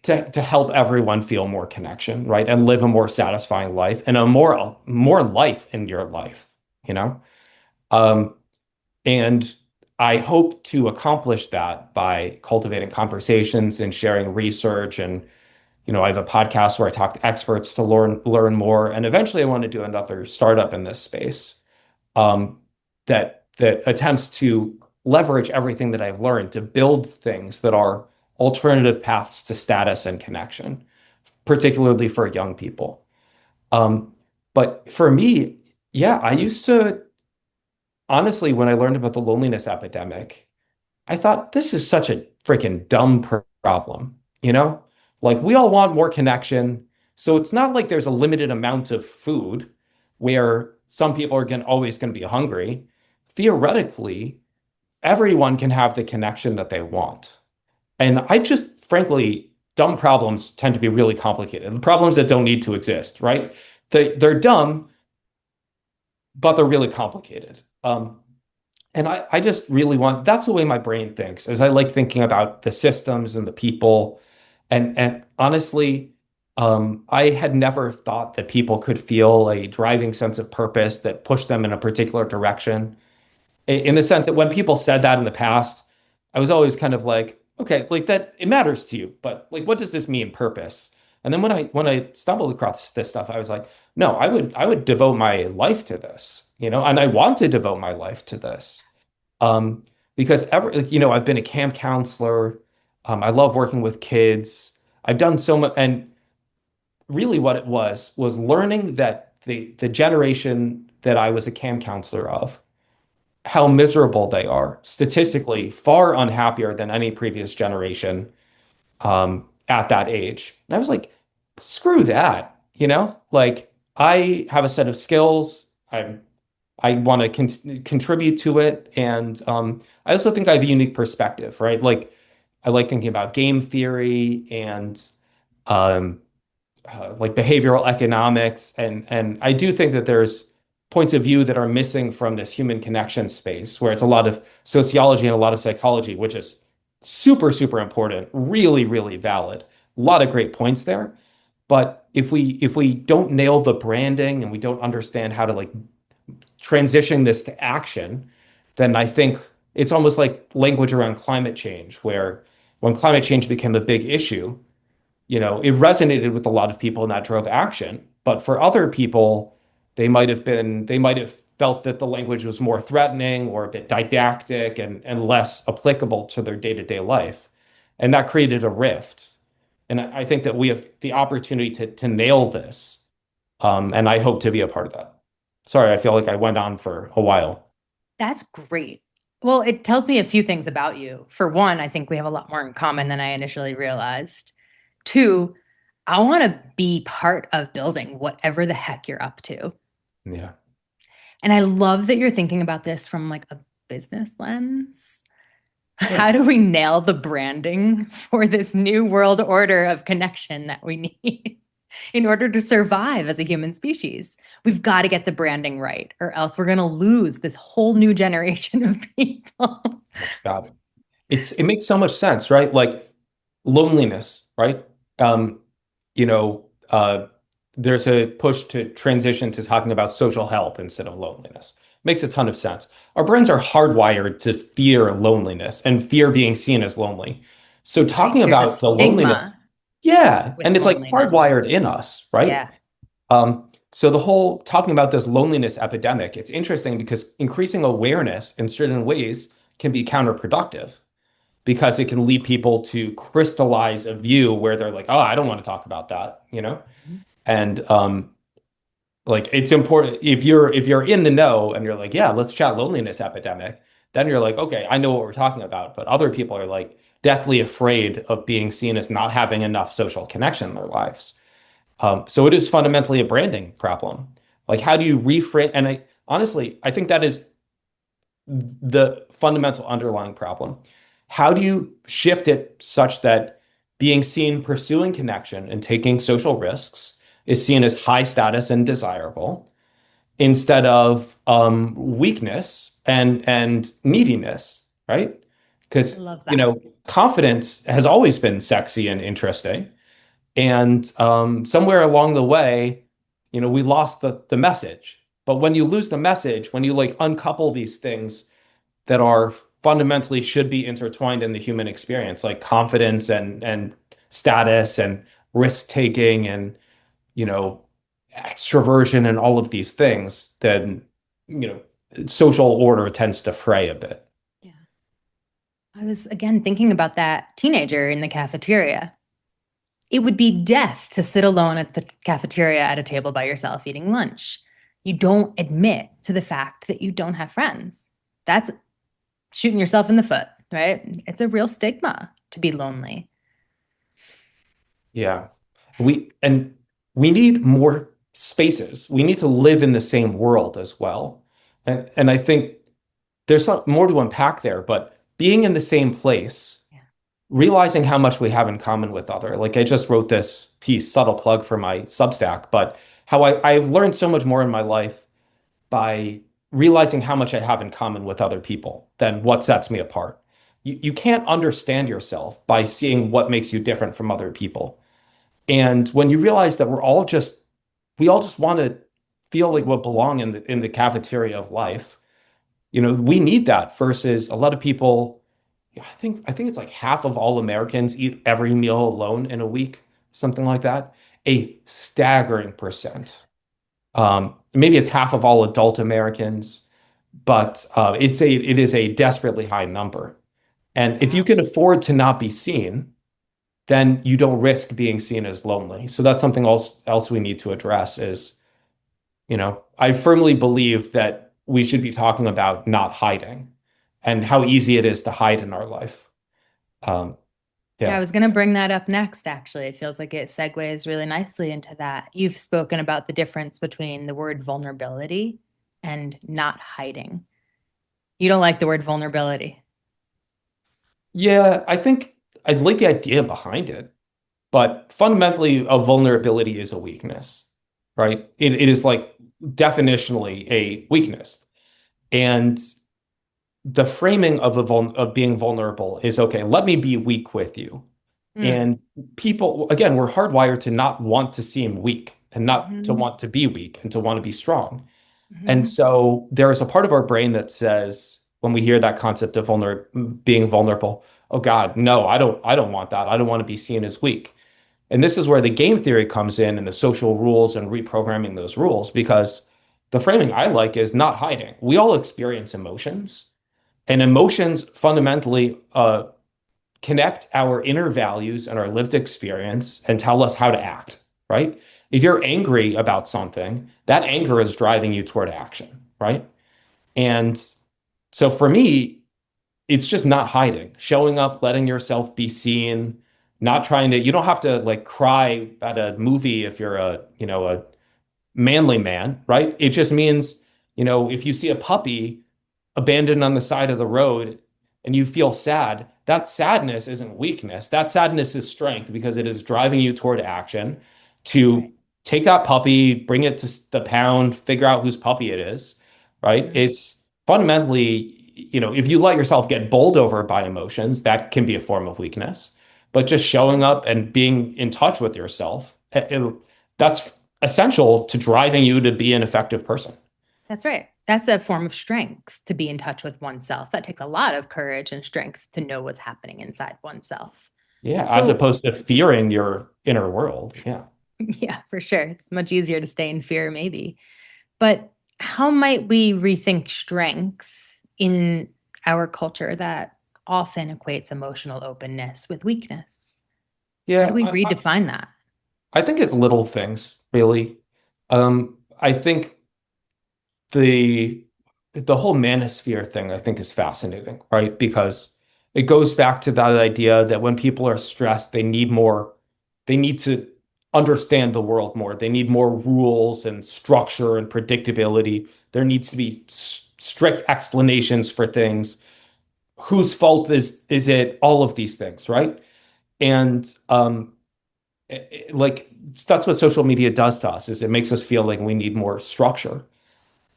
to help everyone feel more connection, right? And live a more satisfying life and a more life in your life, you know? Um, And I hope to accomplish that by cultivating conversations and sharing research and I have a podcast where I talk to experts to learn more, and eventually I want to do another startup in this space um, that attempts to leverage everything that I've learned to build things that are alternative paths to status and connection, particularly for young people. Um, but for me, yeah, I used to honestly, when I learned about the loneliness epidemic, I thought this is such a freaking dumb problem, you know? Like we all want more connection. So it's not like there's a limited amount of food where some people are always going to be hungry. Theoretically, everyone can have the connection that they want. And I just, frankly, dumb problems tend to be really complicated. The problems that don't need to exist, right? They're dumb, but they're really complicated. And I just really want, that's the way my brain thinks, is I like thinking about the systems and the people. And honestly, I had never thought that people could feel a driving sense of purpose that pushed them in a particular direction. In the sense that when people said that in the past, I was always kind of like, okay, like that, it matters to you, but like, what does this mean, purpose? And then when I stumbled across this stuff, I was like, no, I would devote my life to this, and I want to devote my life to this. Um, because I've been a camp counselor. I love working with kids. I've done so much, and really what it was learning that the generation that I was a camp counselor of, how miserable they are, statistically far unhappier than any previous generation at that age. And I was like, screw that, like I have a set of skills. I want to contribute to it. And I also think I have a unique perspective, right? Like I like thinking about game theory and um, like behavioral economics. And I do think that there's points of view that are missing from this human connection space, where it's a lot of sociology and a lot of psychology, which is super, super important, really, really valid. A lot of great points there. But if we don't nail the branding and we don't understand how to like transition this to action, then I think it's almost like language around climate change, where when climate change became a big issue, it resonated with a lot of people and that drove action. But for other people, they might have felt that the language was more threatening or a bit didactic and less applicable to their day-to-day life. And that created a rift. And I think that we have the opportunity to nail this. And I hope to be a part of that. Sorry, I feel like I went on for a while.
That's great. Well, it tells me a few things about you. For one, I think we have a lot more in common than I initially realized. Two, I want to be part of building whatever the heck you're up to.
Yeah.
And I love that you're thinking about this from like a business lens.
Yeah.
How do we nail the branding for this new world order of connection that we need in order to survive as a human species? We've got to get the branding right, or else we're going to lose this whole new generation of people.
Got it. It makes so much sense, right? Like loneliness, right? Um, you know, uh, there's a push to transition to talking about social health instead of loneliness. Makes a ton of sense. Our brains are hardwired to fear loneliness and fear being seen as lonely. So
Right.
talking
There's a
about the loneliness,
stigma
yeah,
with
and it's like
loneliness.
hardwired in us, right?
Yeah.
So the whole talking about this loneliness epidemic, it's interesting because increasing awareness in certain ways can be counterproductive because it can lead people to crystallize a view where they're like, oh, I don't want to talk about that. And like it's important if you're in the know and you're like, yeah, let's chat loneliness epidemic, then you're like, okay, I know what we're talking about. But other people are like deathly afraid of being seen as not having enough social connection in their lives. So it is fundamentally a branding problem. Like, how do you reframe? And I think that is the fundamental underlying problem. How do you shift it such that being seen pursuing connection and taking social risks is seen as high status and desirable instead of weakness and neediness, right?
I
Because,
love that.
confidence has always been sexy and interesting. And somewhere along the way, we lost the message. But when you lose the message, when you like uncouple these things that are fundamentally should be intertwined in the human experience, like confidence and status and risk taking and, you know, extroversion and all of these things, then, you know, social order tends to fray a bit.
Yeah. I was again thinking about that teenager in the cafeteria. It would be death to sit alone at the cafeteria at a table by yourself eating lunch. You don't admit to the fact that you don't have friends. That's shooting yourself in the foot, right? It's a real stigma to be lonely.
Yeah. And we need more spaces. We need to live in the same world as well. And I think there's some more to unpack there, but being in the same place,
Yeah.
realizing how much we have in common with other. Like I just wrote this piece, subtle plug for my Substack, but how I've learned so much more in my life by realizing how much I have in common with other people than what sets me apart. You can't understand yourself by seeing what makes you different from other people. And when you realize that we all just want to feel like we belong in the cafeteria of life, you know, we need that versus a lot of people. Yeah, I think it's like half of all Americans eat every meal alone in a week, something like that. A staggering percent. Maybe it's half of all adult Americans, but it is a desperately high number. And if you
Wow.
can afford to not be seen, then you don't risk being seen as lonely. So that's something else we need to address is, you know, I firmly believe that we should be talking about not hiding and how easy it is to hide in our life. Um,
Yeah, I
yeah.
was going to bring that up next, actually. It feels like it segues really nicely into that. You've spoken about the difference between the word vulnerability and not hiding. You don't like the word vulnerability.
Yeah, I think I like the idea behind it, but fundamentally, a vulnerability is a weakness, right? It is like definitionally a weakness. And the framing of of being vulnerable is okay, let me be weak with you.
Mm.
And people, again, we're hardwired to not want to seem weak and not to
Hmm.
want to be weak and to want to be strong. And
Hmm.
so there is a part of our brain that says, when we hear that concept of being vulnerable, oh God, no, I don't want that. I don't want to be seen as weak. And this is where the game theory comes in and the social rules and reprogramming those rules, because the framing I like is not hiding. We all experience emotions, and emotions fundamentally connect our inner values and our lived experience and tell us how to act, right? If you're angry about something, that anger is driving you toward action, right? And so for me, it's just not hiding, showing up, letting yourself be seen, not trying to, you don't have to like cry at a movie if you're a manly man, right? It just means, if you see a puppy abandoned on the side of the road and you feel sad, that sadness isn't weakness. That sadness is strength because it is driving you toward action
That's
to
right.
take that puppy, bring it to the pound, figure out whose puppy it is, right?
Mm.
It's fundamentally, if you let yourself get bowled over by emotions, that can be a form of weakness. But just showing up and being in touch with yourself, that's essential to driving you to be an effective person.
That's right. That's a form of strength to be in touch with oneself. That takes a lot of courage and strength to know what's happening inside oneself.
Yeah, as
So,
opposed to fearing your inner world. Yeah.
yeah, for sure. It's much easier to stay in fear, maybe. But how might we rethink strength in our culture that often equates emotional openness with weakness? How do
Yeah,
we redefine that?
I think it's little things, really. I think the the whole manosphere thing, I think, is fascinating, right? Because it goes back to that idea that when people are stressed, they need to understand the world more. They need more rules and structure and predictability. There needs to be strict explanations for things. Whose fault is it? All of these things, right? And like that's what social media does to us is it makes us feel like we need more structure.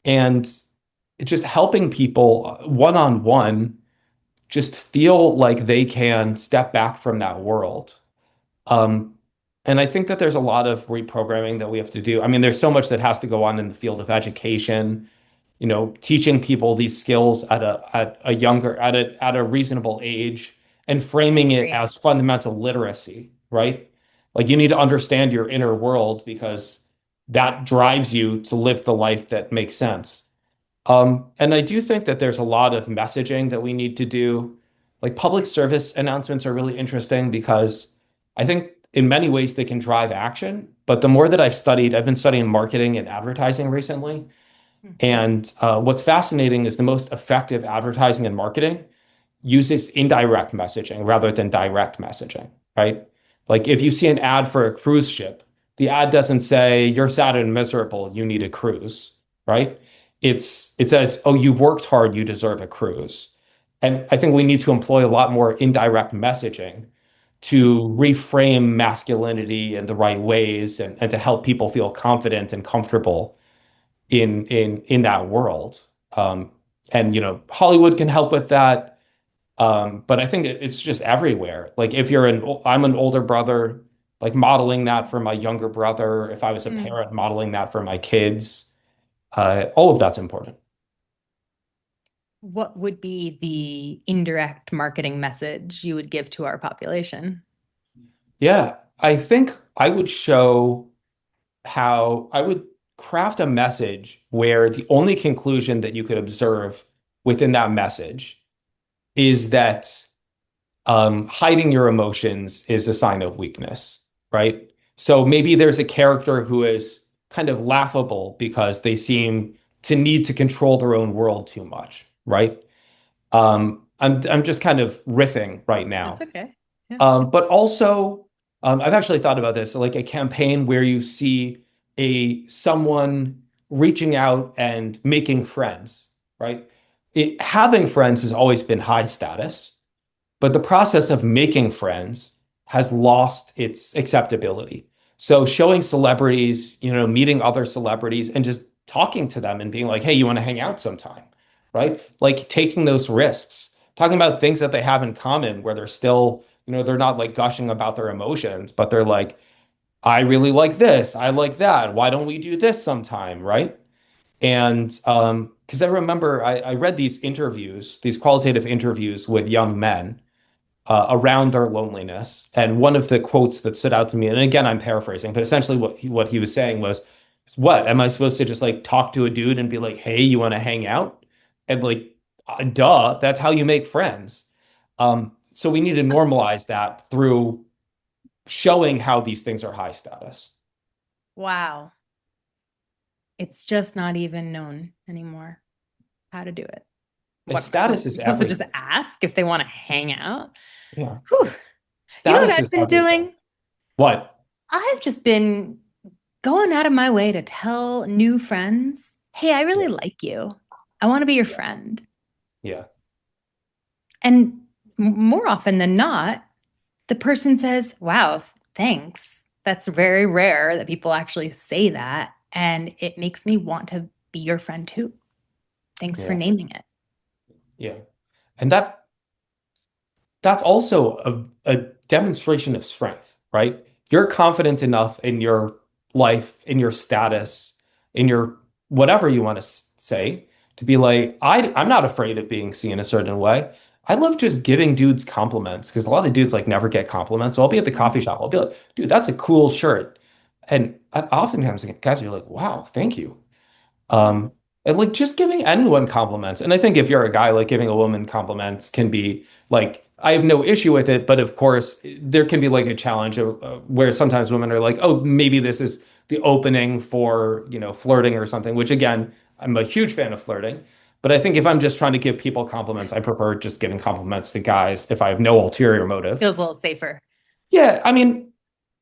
And it's just helping people one on one just feel like they can step back from that world. Um, and I think that there's a lot of reprogramming that we have to do. I mean, there's so much that has to go on in the field of education, teaching people these skills at a reasonable age and framing it
Agree.
as fundamental literacy, right? Like you need to understand your inner world because that drives you to live the life that makes sense. And I do think that there's a lot of messaging that we need to do. Like public service announcements are really interesting because I think in many ways they can drive action. But the more that I've been studying marketing and advertising recently. And what's fascinating is the most effective advertising and marketing uses indirect messaging rather than direct messaging, right? Like if you see an ad for a cruise ship, the ad doesn't say you're sad and miserable, you need a cruise, right? It says, oh, you've worked hard, you deserve a cruise. And I think we need to employ a lot more indirect messaging to reframe masculinity in the right ways and to help people feel confident and comfortable in that world. Um, and Hollywood can help with that. But I think it's just everywhere. Like if I'm an older brother, like modeling that for my younger brother, if I was a
Mm.
parent, modeling that for my kids, all of that's important.
What would be the indirect marketing message you would give to our population?
Yeah, I think I would show how I would craft a message where the only conclusion that you could observe within that message is that hiding your emotions is a sign of weakness, right? So maybe there's a character who is kind of laughable because they seem to need to control their own world too much, right? I'm just kind of riffing right
That's
now.
okay. Yeah.
But also, I've actually thought about this, like a campaign where you see a someone reaching out and making friends, right? Having friends has always been high status. But the process of making friends has lost its acceptability. So showing celebrities, meeting other celebrities and just talking to them and being like, hey, you want to hang out sometime, right? Like taking those risks, talking about things that they have in common where they're still, they're not like gushing about their emotions, but they're like, I really like this. I like that. Why don't we do this sometime, right? And because I remember I read these interviews, these qualitative interviews with young men around their loneliness. And one of the quotes that stood out to me, and again, I'm paraphrasing, but essentially what he was saying was, what am I supposed to just like talk to a dude and be like, hey, you want to hang out? And like, duh, that's how you make friends. So we need to normalize that through showing how these things are high status.
Wow. It's just not even known anymore how to do it.
And
What,
status is
you're supposed to just
everything.
ask if they want to hang out?
Yeah.
Whew. You know what
Status
I've
is
been
everything.
doing?
What?
I've just been going out of my way to tell new friends, hey, I really
Yeah.
like you. I want to be your
Yeah.
friend.
Yeah.
And more often than not, the person says, wow, thanks. That's very rare that people actually say that. And it makes me want to be your friend too. Thanks for
Yeah.
naming it.
Yeah. And that's also a demonstration of strength, right? You're confident enough in your life, in your status, in your whatever you want to say, to be like, I'm not afraid of being seen a certain way. I love just giving dudes compliments because a lot of dudes like never get compliments. So I'll be at the coffee
Mhm.
shop. I'll be like, dude, that's a cool shirt. And oftentimes guys are like, wow, thank you.
Yeah.
Um, and like just giving anyone compliments. And I think if you're a guy, like giving a woman compliments can be like, I have no issue with it. But of course, there can be like a challenge where sometimes women are like, oh, maybe this is the opening for, flirting or something, which again, I'm a huge fan of flirting. But I think if I'm just trying to give people compliments, I prefer just giving compliments to guys if I have no ulterior motive.
Feels a little safer.
Yeah, I mean,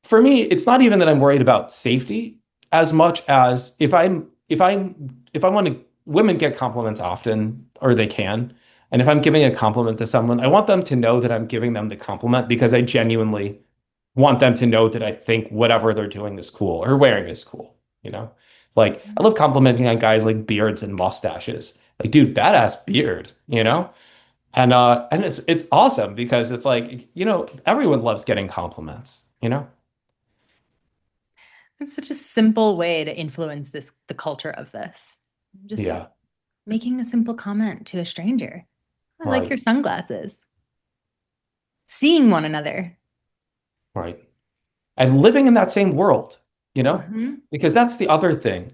for me, it's not even that I'm worried about safety as much as if I want to women get compliments often or they can. And if I'm giving a compliment to someone, I want them to know that I'm giving them the compliment because I genuinely want them to know that I think whatever they're doing is cool or wearing is cool, you know? Like I love complimenting on guys like beards and mustaches. Like, dude, badass beard, you know? And it's awesome because it's like, everyone loves getting compliments, you know?
It's such a simple way to influence the culture of this. Just
Yeah,
making a simple comment to a stranger. I like
right,
your sunglasses. Seeing one another.
right. and living in that same world, you know?
Hmm.
Because that's the other thing.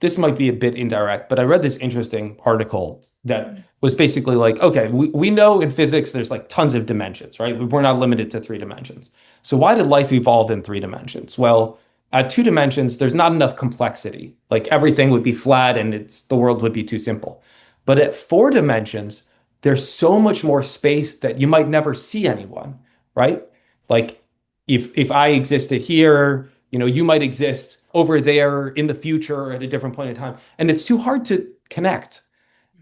This might be a bit indirect, but I read this interesting article that was basically like, okay, we know in physics there's like tons of dimensions, right? We're not limited to three dimensions. So why did life evolve in three dimensions? Well, at two dimensions, there's not enough complexity. Like everything would be flat and the world would be too simple. But at four dimensions, there's so much more space that you might never see anyone, right? Like if I existed here, you might exist over there in the future at a different point in time. And it's too hard to connect.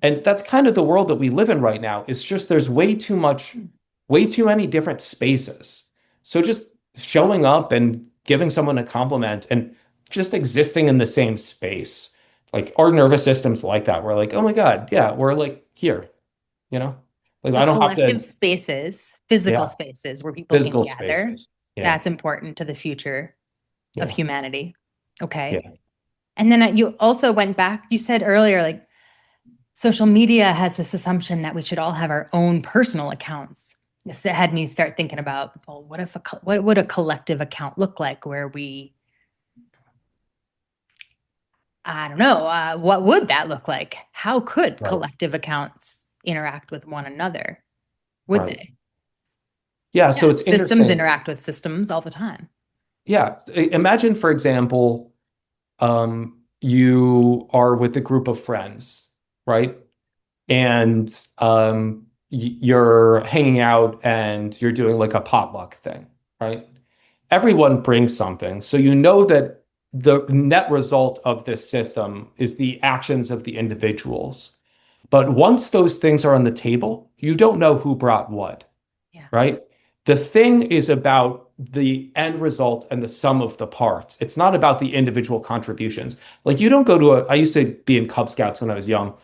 And that's kind of the world that we live in right now. It's just there's way too many different spaces. So just showing up and giving someone a compliment and just existing in the same space. Like our nervous system's like that. We're like, oh my God, yeah, we're like here, you know? Like
So
I don't have
collective
to,
spaces, physical
yeah,
spaces where people can
physical
gather,
spaces. Yeah,
that's important to the future of
yeah,
humanity. Okay.
yeah.
And then you also went back, you said earlier, like social media has this assumption that we should all have our own personal accounts. This had me start thinking about, well, what would a collective account look like where we, I don't know, what would that look like? How could
Right,
collective accounts interact with one another? Would
right.
they?
Yeah,
Yeah,
so it's
systems
interesting.
interact with systems all the time.
Yeah, imagine, for example, you are with a group of friends, right? And you're hanging out and you're doing like a potluck thing, right? Everyone brings something. So you know that the net result of this system is the actions of the individuals. But once those things are on the table, you don't know who brought what,
Yeah.
right? The thing is about the end result and the sum of the parts. It's not about the individual contributions. Like you don't go to I used to be in Cub Scouts when I was young.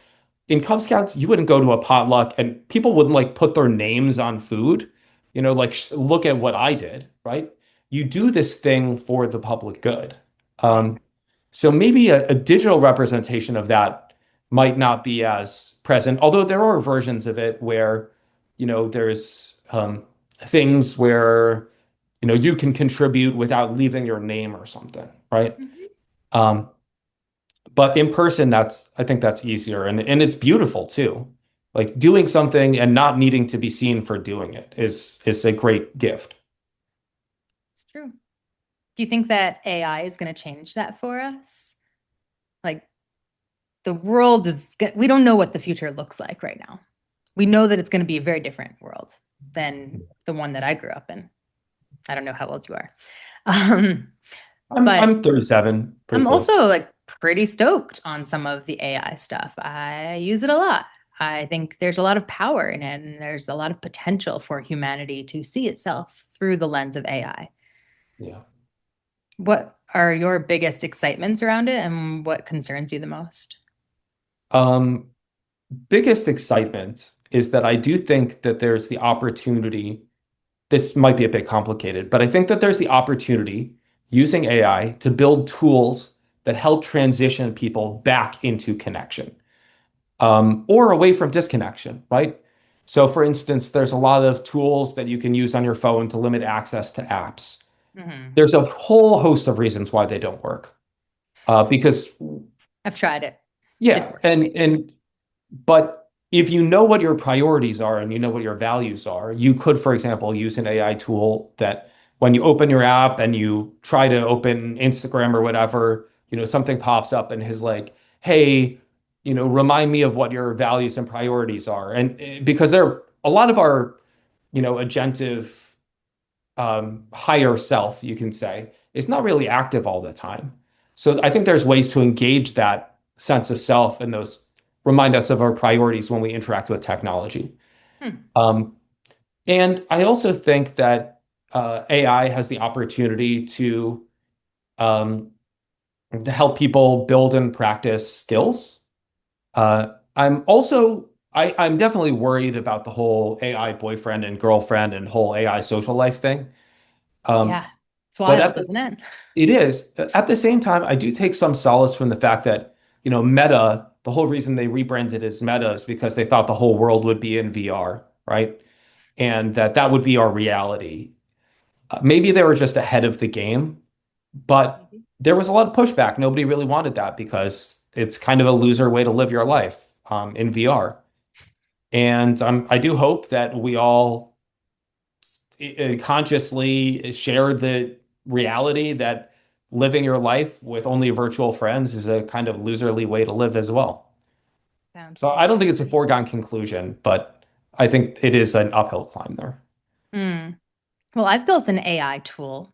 In Cub Scouts, you wouldn't go to a potluck and people wouldn't like put their names on food, like look at what I did, right? You do this thing for the public good.
Right.
Um, so maybe a digital representation of that might not be as present, although there are versions of it where, there's things where, you can contribute without leaving your name or something, right?
Mhm.
Um, but in person, I think that's easier and it's beautiful too. Like doing something and not needing to be seen for doing it is a great gift.
It's true. Do you think that AI is going to change that for us? Like the world we don't know what the future looks like right now. We know that it's going to be a very different world than the one that I grew up in. I don't know how old you are. Um, but
I'm 37, pretty
I'm
close.
also like pretty stoked on some of the AI stuff. I use it a lot. I think there's a lot of power in it, and there's a lot of potential for humanity to see itself through the lens of AI.
Yeah.
What are your biggest excitements around it, and what concerns you the most?
Um, Biggest excitement is that I do think that there's the opportunity. This might be a bit complicated, but I think that there's the opportunity using AI to build tools that help transition people back into connection, or away from disconnection, right? So, for instance, there's a lot of tools that you can use on your phone to limit access to apps.
Hmm.
There's a whole host of reasons why they don't work. Because,
I've tried it. Didn't
yeah,
work for
and
me.
and but if you know what your priorities are and you know what your values are, you could, for example, use an AI tool that when you open your app and you try to open Instagram or whatever, something pops up and is like, hey, remind me of what your values and priorities are. And because there a lot of our, agentive higher self, you can say, is not really active all the time. So I think there's ways to engage that sense of self and those remind us of our priorities when we interact with technology.
Hmm.
Um, and I also think that AI has the opportunity um, to help people build and practice skills. I'm definitely worried about the whole AI boyfriend and girlfriend and whole AI social life thing. Um,
Yeah, it's
but
wild, isn't it?
it is. At the same time, I do take some solace from the fact that, Meta, the whole reason they rebranded as Meta is because they thought the whole world would be in VR, right? And that would be our reality. Maybe they were just ahead of the game, but there was a lot of pushback. Nobody really wanted that because it's kind of a loser way to live your life in VR. And I do hope that we all consciously share the reality that living your life with only virtual friends is a kind of loserly way to live as well.
Sounds
So
very
I don't think it's a
scary.
foregone conclusion, but I think it is an uphill climb there.
Mm. Well, I've built an AI tool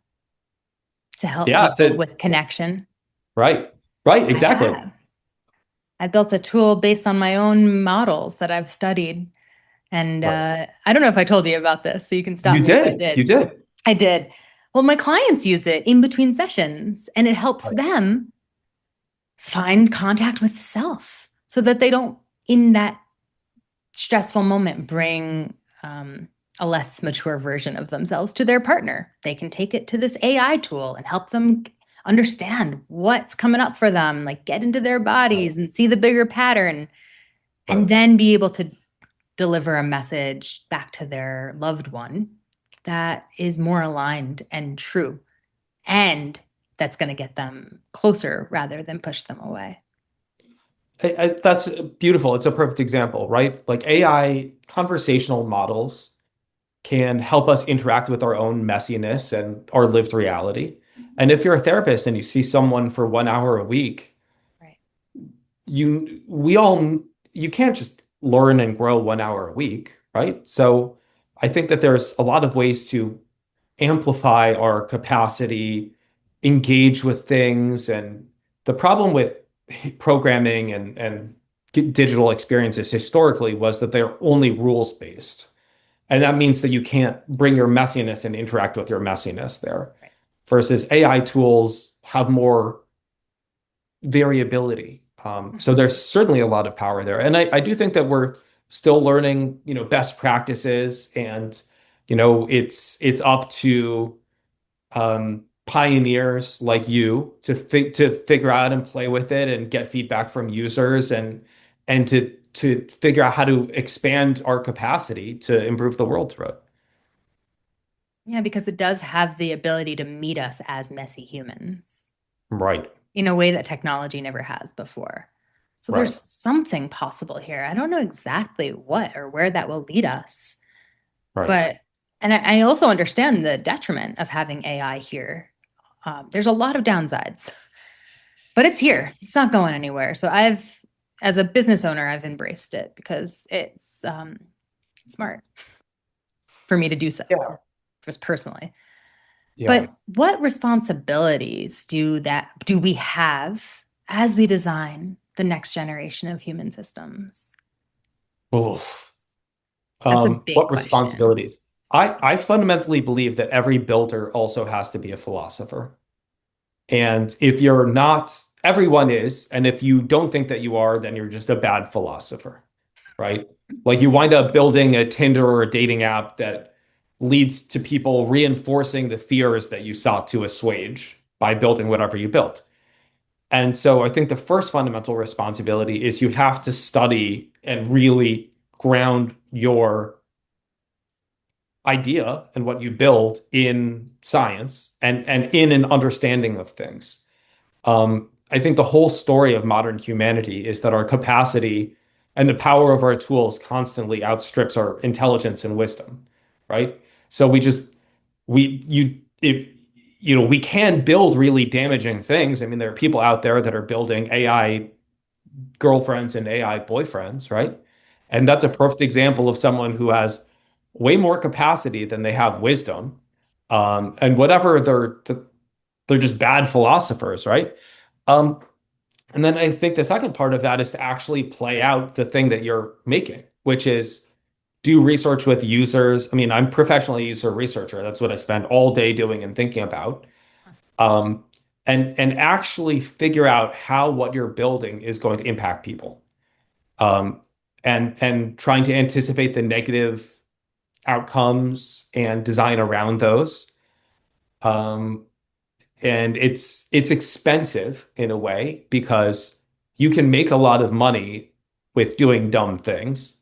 to help
Yeah,
people with connection.
right. Right,
I
exactly.
have. I built a tool based on my own models that I've studied. And
Right.
I don't know if I told you about this, so you can stop
You
me if I
did. You
did.
did.
I did. Well, my clients use it in between sessions, and it helps
Right.
them find contact with self so that they don't, in that stressful moment, bring a less mature version of themselves to their partner. They can take it to this AI tool and help them understand what's coming up for them, like get into their
Right.
bodies and see the bigger pattern, and
Right.
then be able to deliver a message back to their loved one that is more aligned and true, and that's going to get them closer rather than push them away.
That's beautiful. It's a perfect example, right? Like AI conversational models can help us interact with our own messiness and our lived reality. And if you're a therapist and you see someone for 1 hour a week,
Right.
we all, you can't just learn and grow 1 hour a week, right? So I think that there's a lot of ways to amplify our capacity, engage with things. And the problem with programming and digital experiences historically was that they're only rules based. And that means that you can't bring your messiness and interact with your messiness there.
Right.
Versus AI tools have more variability. So
Mhm.
there's certainly a lot of power there. And I do think that we're still learning, best practices and, it's up to pioneers like you to figure out and play with it and get feedback from users and to figure out how to expand our capacity to improve the world through it.
Yeah, because it does have the ability to meet us as messy humans
Right,
in a way that technology never has before. So
right,
there's something possible here. I don't know exactly what or where that will lead us,
right.
but and I also understand the detriment of having AI here. There's a lot of downsides, but it's here. It's not going anywhere. So as a business owner, I've embraced it because it's smart for me to do so,
Yeah.
just personally.
Yeah.
But what responsibilities do we have as we design the next generation of human systems?
Oof.
That's a big
What
question.
responsibilities? I fundamentally believe that every builder also has to be a philosopher. And if you're not, everyone is. And if you don't think that you are, then you're just a bad philosopher, right? Like you wind up building a Tinder or a dating app that leads to people reinforcing the fears that you sought to assuage by building whatever you built. And so I think the first fundamental responsibility is you have to study and really ground your idea and what you build in science and in an understanding of things. I think the whole story of modern humanity is that our capacity and the power of our tools constantly outstrips our intelligence and wisdom, right? So we just we you if we can build really damaging things. I mean, there are people out there that are building AI girlfriends and AI boyfriends, right? And that's a perfect example of someone who has way more capacity than they have wisdom. And whatever they're just bad philosophers, right? Um, and then I think the second part of that is to actually play out the thing that you're making, which is do research with users. I mean, I'm professionally a user researcher. That's what I spend all day doing and thinking about. Um, and actually figure out how what you're building is going to impact people. Um, and trying to anticipate the negative outcomes and design around those. Um, and it's expensive in a way because you can make a lot of money with doing dumb things.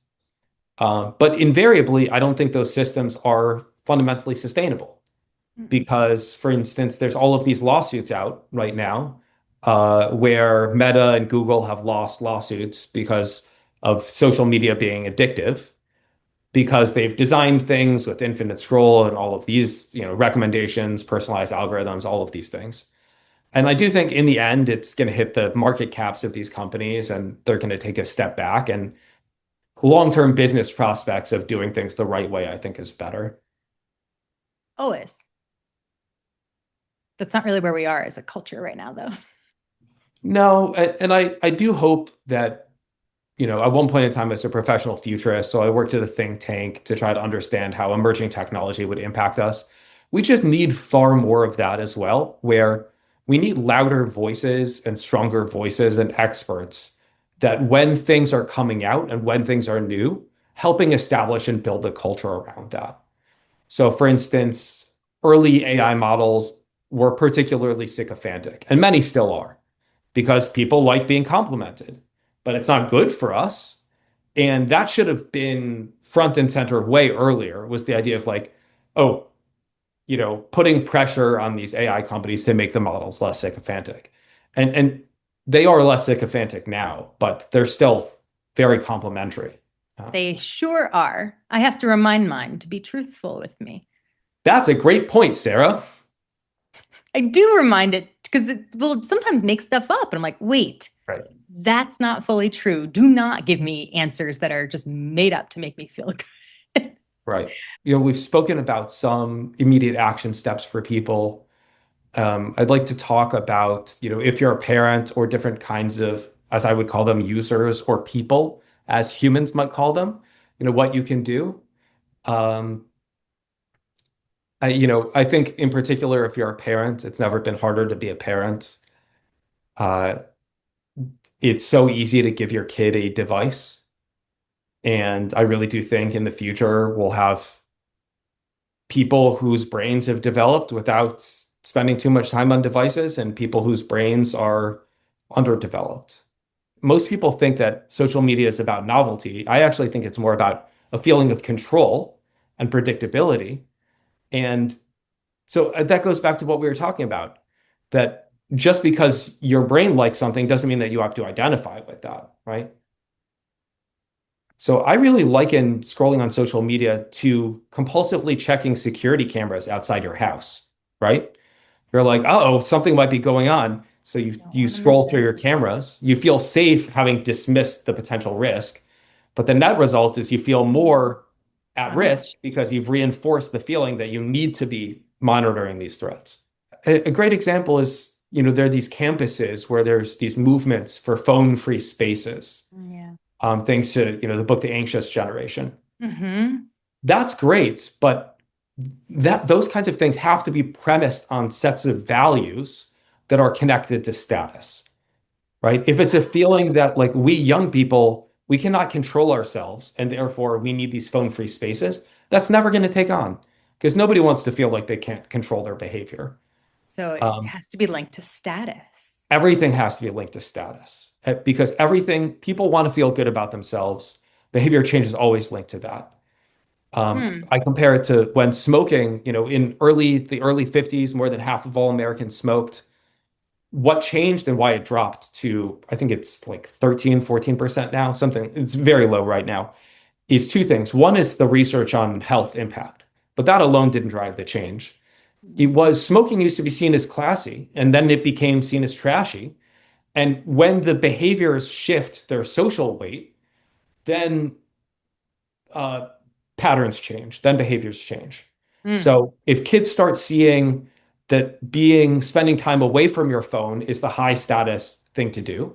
But invariably, I don't think those systems are fundamentally sustainable.
Mm.
because, for instance, there's all of these lawsuits out right now where Meta and Google have lost lawsuits because of social media being addictive, because they've designed things with infinite scroll and all of these, recommendations, personalized algorithms, all of these things. And I do think in the end, it's going to hit the market caps of these companies and they're going to take a step back. And long-term business prospects of doing things the right way, I think, is better.
Always. That's not really where we are as a culture right now, though.
No, and I do hope that, at one point in time as a professional futurist, so I worked at a think tank to try to understand how emerging technology would impact us. We just need far more of that as well, where we need louder voices and stronger voices and experts that when things are coming out and when things are new, helping establish and build a culture around that. So, for instance, early AI models were particularly sycophantic, and many still are, because people like being complimented, but it's not good for us. And that should have been front and center way earlier, was the idea of like, oh, putting pressure on these AI companies to make the models less sycophantic. And they are less sycophantic now, but they're still very complimentary.
They sure are. I have to remind mine to be truthful with me.
That's a great point, Sarah.
I do remind it because it will sometimes make stuff up. And I'm like, wait,
Right.
that's not fully true. Do not give me answers that are just made up to make me feel good.
Right. We've spoken about some immediate action steps for people. I'd like to talk about, if you're a parent or different kinds of, as I would call them, users or people, as humans might call them, what you can do. Um, I think in particular, if you're a parent, it's never been harder to be a parent. Uh, it's so easy to give your kid a device. And I really do think in the future, we'll have people whose brains have developed without spending too much time on devices and people whose brains are underdeveloped. Most people think that social media is about novelty. I actually think it's more about a feeling of control and predictability. And so that goes back to what we were talking about, that just because your brain likes something doesn't mean that you have to identify with that, right? So I really liken scrolling on social media to compulsively checking security cameras outside your house, right? You're like, oh, something might be going on. So you
Don't
you
want to miss
scroll through
it.
your cameras. You feel safe having dismissed the potential risk, but the net result is you feel more at risk
Punished.
because you've reinforced the feeling that you need to be monitoring these threats. A great example is, there are these campuses where there's these movements for phone-free spaces,
Yeah.
thanks to, the book The Anxious Generation.
Mm-hmm.
That's great, but those kinds of things have to be premised on sets of values that are connected to status, right? If it's a feeling that like we young people, we cannot control ourselves and therefore we need these phone-free spaces, that's never going to take on because nobody wants to feel like they can't control their behavior.
So it
Um,
has to be linked to status.
Everything has to be linked to status because everything people want to feel good about themselves. Behavior change is always linked to that.
Hmm.
I compare it to when smoking, in the early 50s, more than half of all Americans smoked. What changed and why it dropped to, I think it's like 13, 14% now, something, it's very low right now, is two things. One is the research on health impact, but that alone didn't drive the change. It was smoking used to be seen as classy, and then it became seen as trashy. And when the behaviors shift their social weight, then uh, patterns change, then behaviors change.
Hmm.
So if kids start seeing that spending time away from your phone is the high status thing to do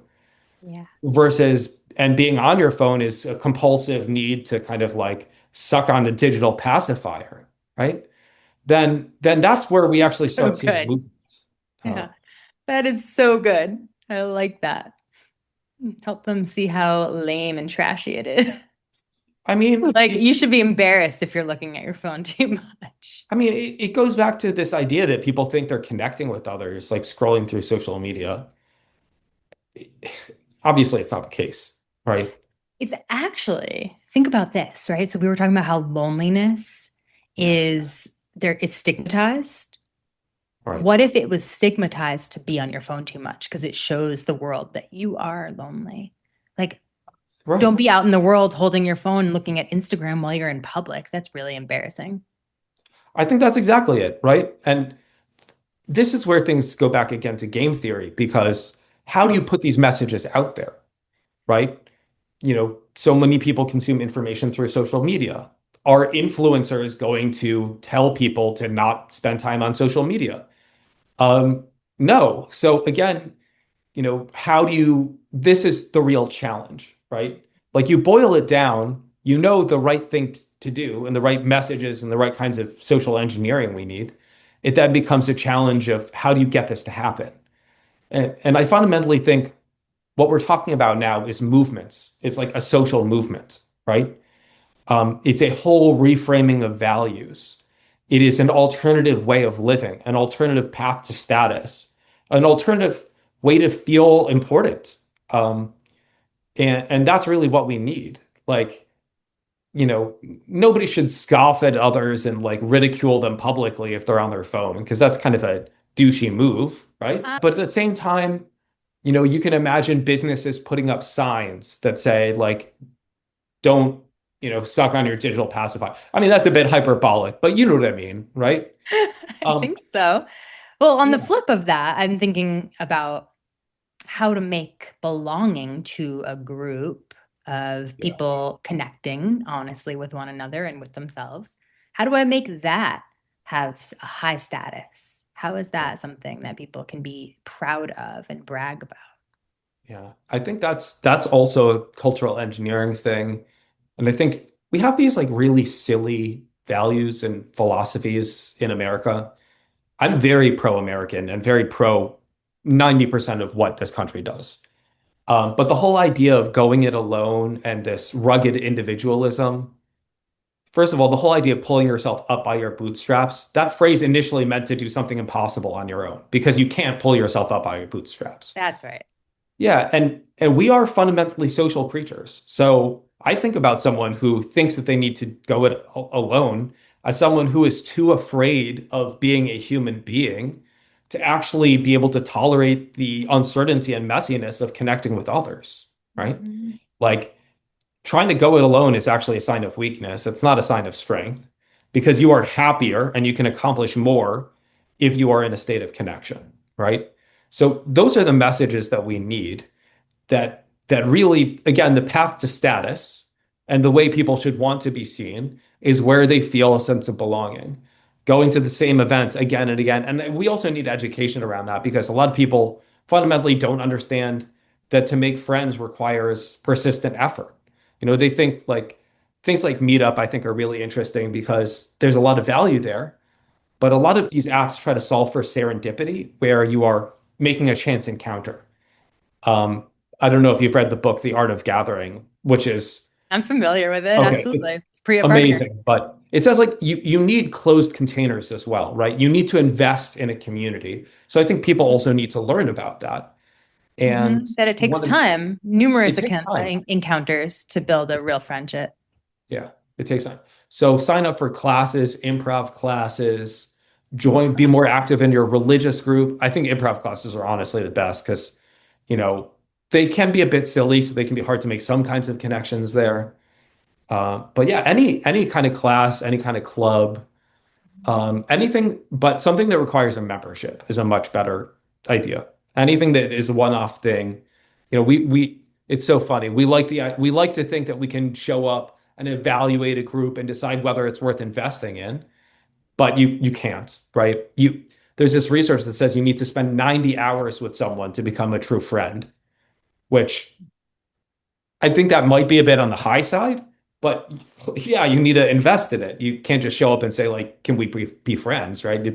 Yeah.
versus and being on your phone is a compulsive need to kind of like suck on a digital pacifier, right? Then that's where we actually
So
start seeing
good.
movements. Uh,
Yeah. That is so good. I like that. Help them see how lame and trashy it is.
I mean,
Like you should be embarrassed if you're looking at your phone too much.
it goes back to this idea that people think they're connecting with others, like scrolling through social media. Obviously, it's not the case, right?
It's actually, think about this, right? So we were talking about how loneliness
Yeah.
is there is stigmatized.
Right.
What if it was stigmatized to be on your phone too much because it shows the world that you are lonely? Like,
Right.
don't be out in the world holding your phone and looking at Instagram while you're in public. That's really embarrassing.
I think that's exactly it, right? And this is where things go back again to game theory, because how do you put these messages out there, right? So many people consume information through social media. Are influencers going to tell people to not spend time on social media? Um, no. So again, how do you, this is the real challenge, right? Like you boil it down, the right thing to do and the right messages and the right kinds of social engineering we need. It then becomes a challenge of how do you get this to happen? And I fundamentally think what we're talking about now is movements. It's like a social movement, right? It's a whole reframing of values. It is an alternative way of living, an alternative path to status, an alternative way to feel important. Um, and that's really what we need. Like, you know, nobody should scoff at others and like ridicule them publicly if they're on their phone, because that's kind of a douchey move, right?
Uh,
But at the same time, you can imagine businesses putting up signs that say, like, don't, suck on your digital pacifier. I mean, that's a bit hyperbolic, but you know what I mean, right?
I
Um,
think so. Well, on the
yeah,
flip of that, I'm thinking about how to make belonging to a group of
yeah,
people connecting honestly with one another and with themselves. How do I make that have a high status? How is
yeah,
that something that people can be proud of and brag about?
yeah. I think that's also a cultural engineering thing. And I think we have these like really silly values and philosophies in America. I'm very pro-American and very pro 90% of what this country does. But the whole idea of going it alone and this rugged individualism, first of all, the whole idea of pulling yourself up by your bootstraps, that phrase initially meant to do something impossible on your own because you can't pull yourself up by your bootstraps.
That's right.
Yeah, and we are fundamentally social creatures. So I think about someone who thinks that they need to go it alone as someone who is too afraid of being a human being to actually be able to tolerate the uncertainty and messiness of connecting with others, right?
Mhm.
Like trying to go it alone is actually a sign of weakness. It's not a sign of strength because you are happier and you can accomplish more if you are in a state of connection, right? So those are the messages that we need, that really, again, the path to status and the way people should want to be seen is where they feel a sense of belonging. Going to the same events again and again. And we also need education around that because a lot of people fundamentally don't understand that to make friends requires persistent effort. They think like things like Meetup, I think, are really interesting because there's a lot of value there. But a lot of these apps try to solve for serendipity, where you are making a chance encounter. Um, I don't know if you've read the book, The Art of Gathering, which is
I'm familiar with it.
okay, it's
Absolutely. Priya Parker.
amazing, but it says like you need closed containers as well, right? You need to invest in a community. So I think people also need to learn about that. And
That it takes time, numerous
it takes time.
encounters to build a real friendship.
Yeah, it takes time. So sign up for classes, improv classes, be more active in your religious group. I think improv classes are honestly the best because, you know, they can be a bit silly, so they can be hard to make some kinds of connections there. But yeah, any kind of class, any kind of club, anything, but something that requires a membership is a much better idea. Anything that is a one-off thing, we it's so funny. We like to think that we can show up and evaluate a group and decide whether it's worth investing in, but you can't, right? There's this research that says you need to spend 90 hours with someone to become a true friend, which I think that might be a bit on the high side, but yeah, you need to invest in it. You can't just show up and say like, "Can we be friends?" Right?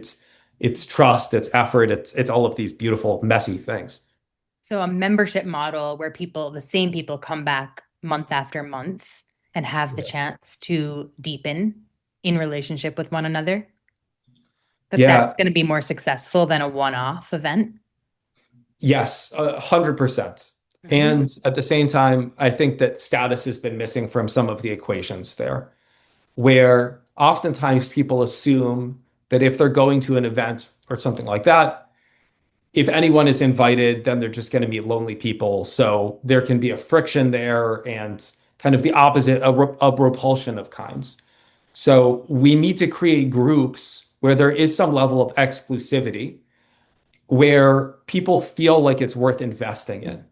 It's trust, it's effort, it's all of these beautiful, messy things.
So a membership model where the same people come back month after month and have the
Yeah.
chance to deepen in relationship with one another, that's
Yeah.
going to be more successful than a one-off event.
Yes, 100%.
Mhm.
And at the same time, I think that status has been missing from some of the equations there, where oftentimes people assume that if they're going to an event or something like that, if anyone is invited, then they're just going to meet lonely people. So there can be a friction there and kind of the opposite, a repulsion of kinds. So we need to create groups where there is some level of exclusivity, where people feel like it's worth investing in.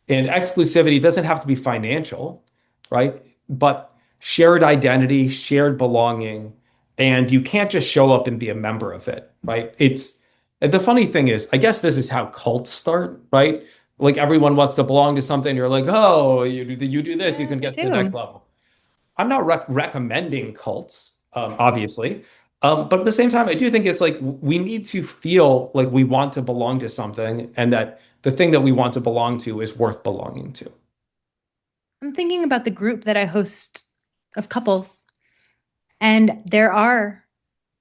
And exclusivity doesn't have to be financial, right? But shared identity, shared belonging, and you can't just show up and be a member of it, right? It's and the funny thing is, I guess this is how cults start, right? Like everyone wants to belong to something. You're like, oh, you do this, you
Yeah,
can
they
get to the next
do.
level. I'm not recommending cults, obviously. But at the same time, I do think it's like we need to feel like we want to belong to something and that the thing that we want to belong to is worth belonging to.
I'm thinking about the group that I host of couples, and there are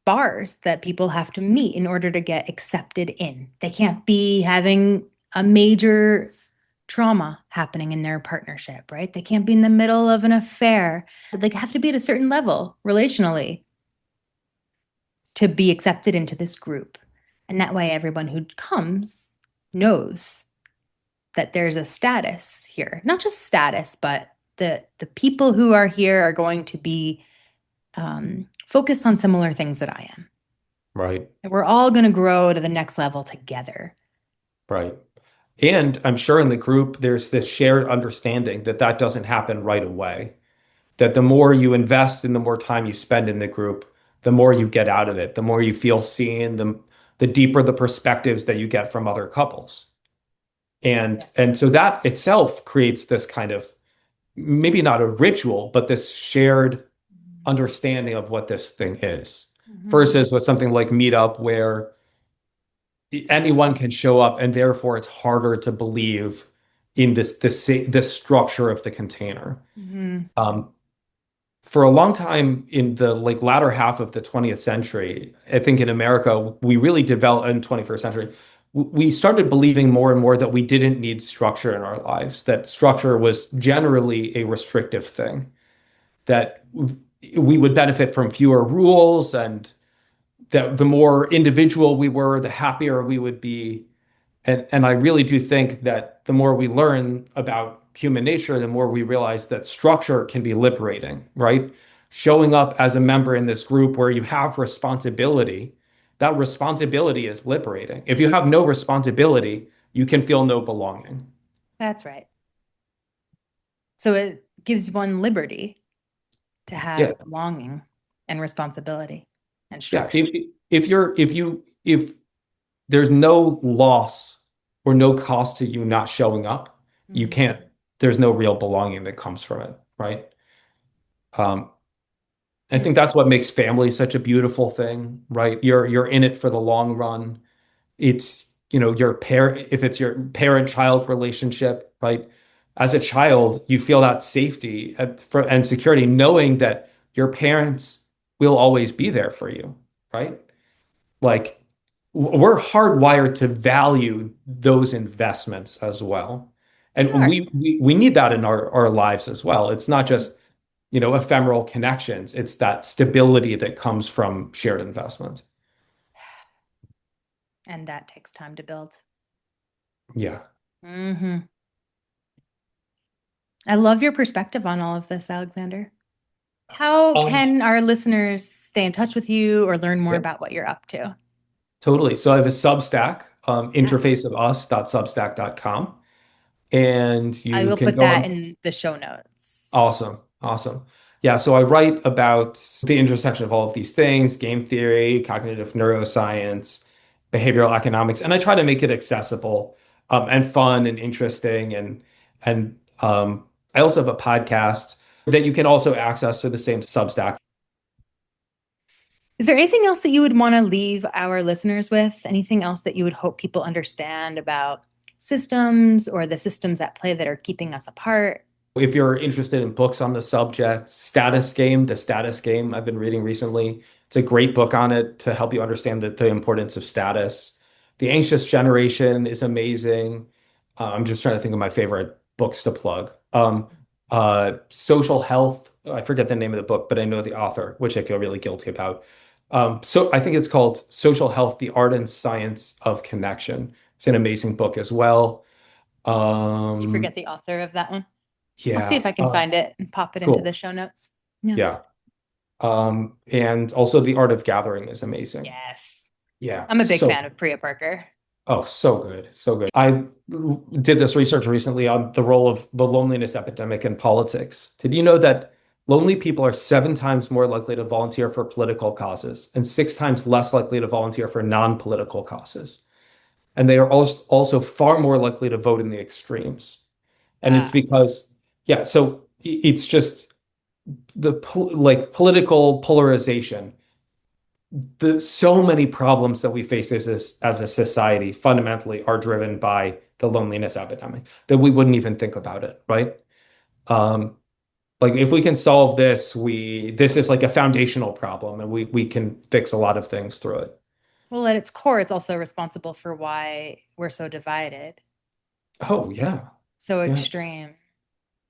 bars that people have to meet in order to get accepted in. They can't be having a major trauma happening in their partnership, right? They can't be in the middle of an affair. They have to be at a certain level relationally to be accepted into this group. And that way, everyone who comes knows that there's a status here. Not just status, but the people who are here are going to be focused on similar things that I am.
Right.
And we're all going to grow to the next level together.
Right. And I'm sure in the group, there's this shared understanding that that doesn't happen right away. That the more you invest and the more time you spend in the group, the more you get out of it, the more you feel seen, the deeper the perspectives that you get from other couples.
Yes.
And so that itself creates this kind of maybe not a ritual, but this shared understanding of what this thing is.
Mhm.
Versus with something like Meetup, where anyone can show up, and therefore it's harder to believe in this structure of the container.
Mhm.
Um, for a long time in the like latter half of the 20th century, I think in America, we really developed in 21st century, we started believing more and more that we didn't need structure in our lives, that structure was generally a restrictive thing, that we would benefit from fewer rules, and that the more individual we were, the happier we would be. And I really do think that the more we learn about human nature, the more we realize that structure can be liberating, right? Showing up as a member in this group where you have responsibility, that responsibility is liberating. If you have no responsibility, you can feel no belonging.
That's right. So it gives one liberty to
Yeah.
have belonging and responsibility and
Yeah.
structure.
If there's no loss or no cost to you not showing up, you
Mhm.
can't, there's no real belonging that comes from it, right? Um, I think that's what makes family such a beautiful thing, right? You're in it for the long run. It's, your parent, if it's your parent-child relationship, right? As a child, you feel that safety and security, knowing that your parents will always be there for you, right? Like we're hardwired to value those investments as well.
We
And
are.
we need that in our lives as well. It's not just, ephemeral connections. It's that stability that comes from shared investment.
And that takes time to build.
Yeah.
Hmm. I love your perspective on all of this, Alexander. How
Um,
can our listeners stay in touch with you or learn more
yeah,
about what you're up to?
totally. So I have a Substack,
Yeah.
interfaceofus.substack.com. And
I
you
will
can
put
go
that
on.
in the show notes.
Awesome. Awesome. Yeah, so I write about the intersection of all of these things, game theory, cognitive neuroscience, behavioral economics, and I try to make it accessible, and fun and interesting. And I also have a podcast that you can also access through the same Substack.
Is there anything else that you would want to leave our listeners with? Anything else that you would hope people understand about systems or the systems at play that are keeping us apart?
If you're interested in books on the subject, The Status Game I've been reading recently. It's a great book on it to help you understand the importance of status. The Anxious Generation is amazing. I'm just trying to think of my favorite books to plug. Social Health, I forget the name of the book, but I know the author, which I feel really guilty about. So I think it's called Social Health, the Art and Science of Connection. It's an amazing book as well.
You
Um,
forget the author of that one. I'll see
yeah,
if I can find it and pop it into the
cool.
show notes. Yeah.
Yeah. And also The Art of Gathering is amazing.
Yes.
Yeah,
I'm a big
so
fan of Priya Parker.
oh, so good, so good. I did this research recently on the role of the loneliness epidemic in politics. Did you know that lonely people are 7 times more likely to volunteer for political causes and 6 times less likely to volunteer for non-political causes? And they are also far more likely to vote in the extremes. And it's
Ah,
because, yeah, so it's just like political polarization. So many problems that we face as a society fundamentally are driven by the loneliness epidemic that we wouldn't even think about it, right? Um, like if we can solve this, this is like a foundational problem, and we can fix a lot of things through it.
well, at its core, it's also responsible for why we're so divided,
Oh yeah,
so
yeah,
extreme,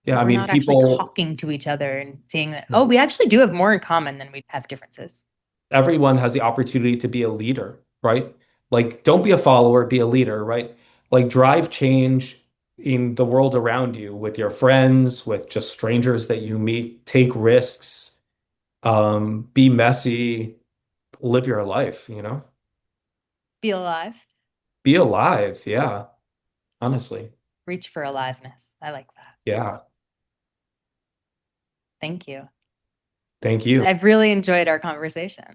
yeah.
because
I
we're
mean,
not actually
people,
talking to each other and seeing that, oh, we actually do have more in common than we have differences.
everyone has the opportunity to be a leader, right? Like, don't be a follower, be a leader, right? Like, drive change in the world around you with your friends, with just strangers that you meet. Take risks, be messy, live your life,
Be alive,
Be alive. Yeah, honestly.
reach for aliveness. I like that.
Yeah.
Thank you.
Thank you.
I've really enjoyed our conversation.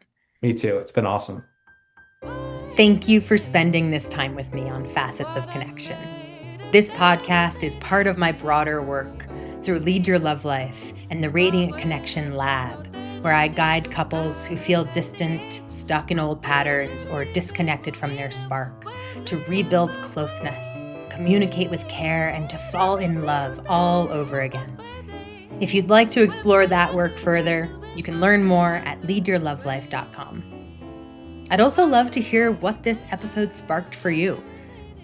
Me too. It's been awesome.
Thank you for spending this time with me on Facets of Connection. This podcast is part of my broader work through Lead Your Love Life and the Radiant Connection Lab, where I guide couples who feel distant, stuck in old patterns, or disconnected from their spark to rebuild closeness, communicate with care, and to fall in love all over again. If you'd like to explore that work further, you can learn more at leadyourlovelife.com. I'd also love to hear what this episode sparked for you.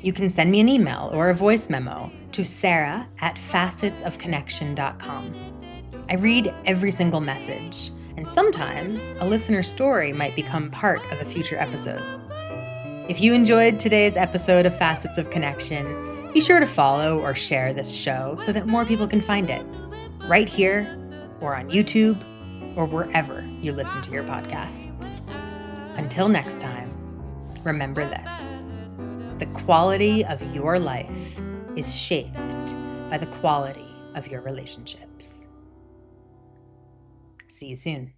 You can send me an email or a voice memo to sarah@facetsofconnection.com. I read every single message, and sometimes a listener story might become part of a future episode. If you enjoyed today's episode of Facets of Connection, be sure to follow or share this show so that more people can find it, right here or on YouTube or wherever you listen to your podcasts. Until next time, remember this: the quality of your life is shaped by the quality of your relationships. See you soon.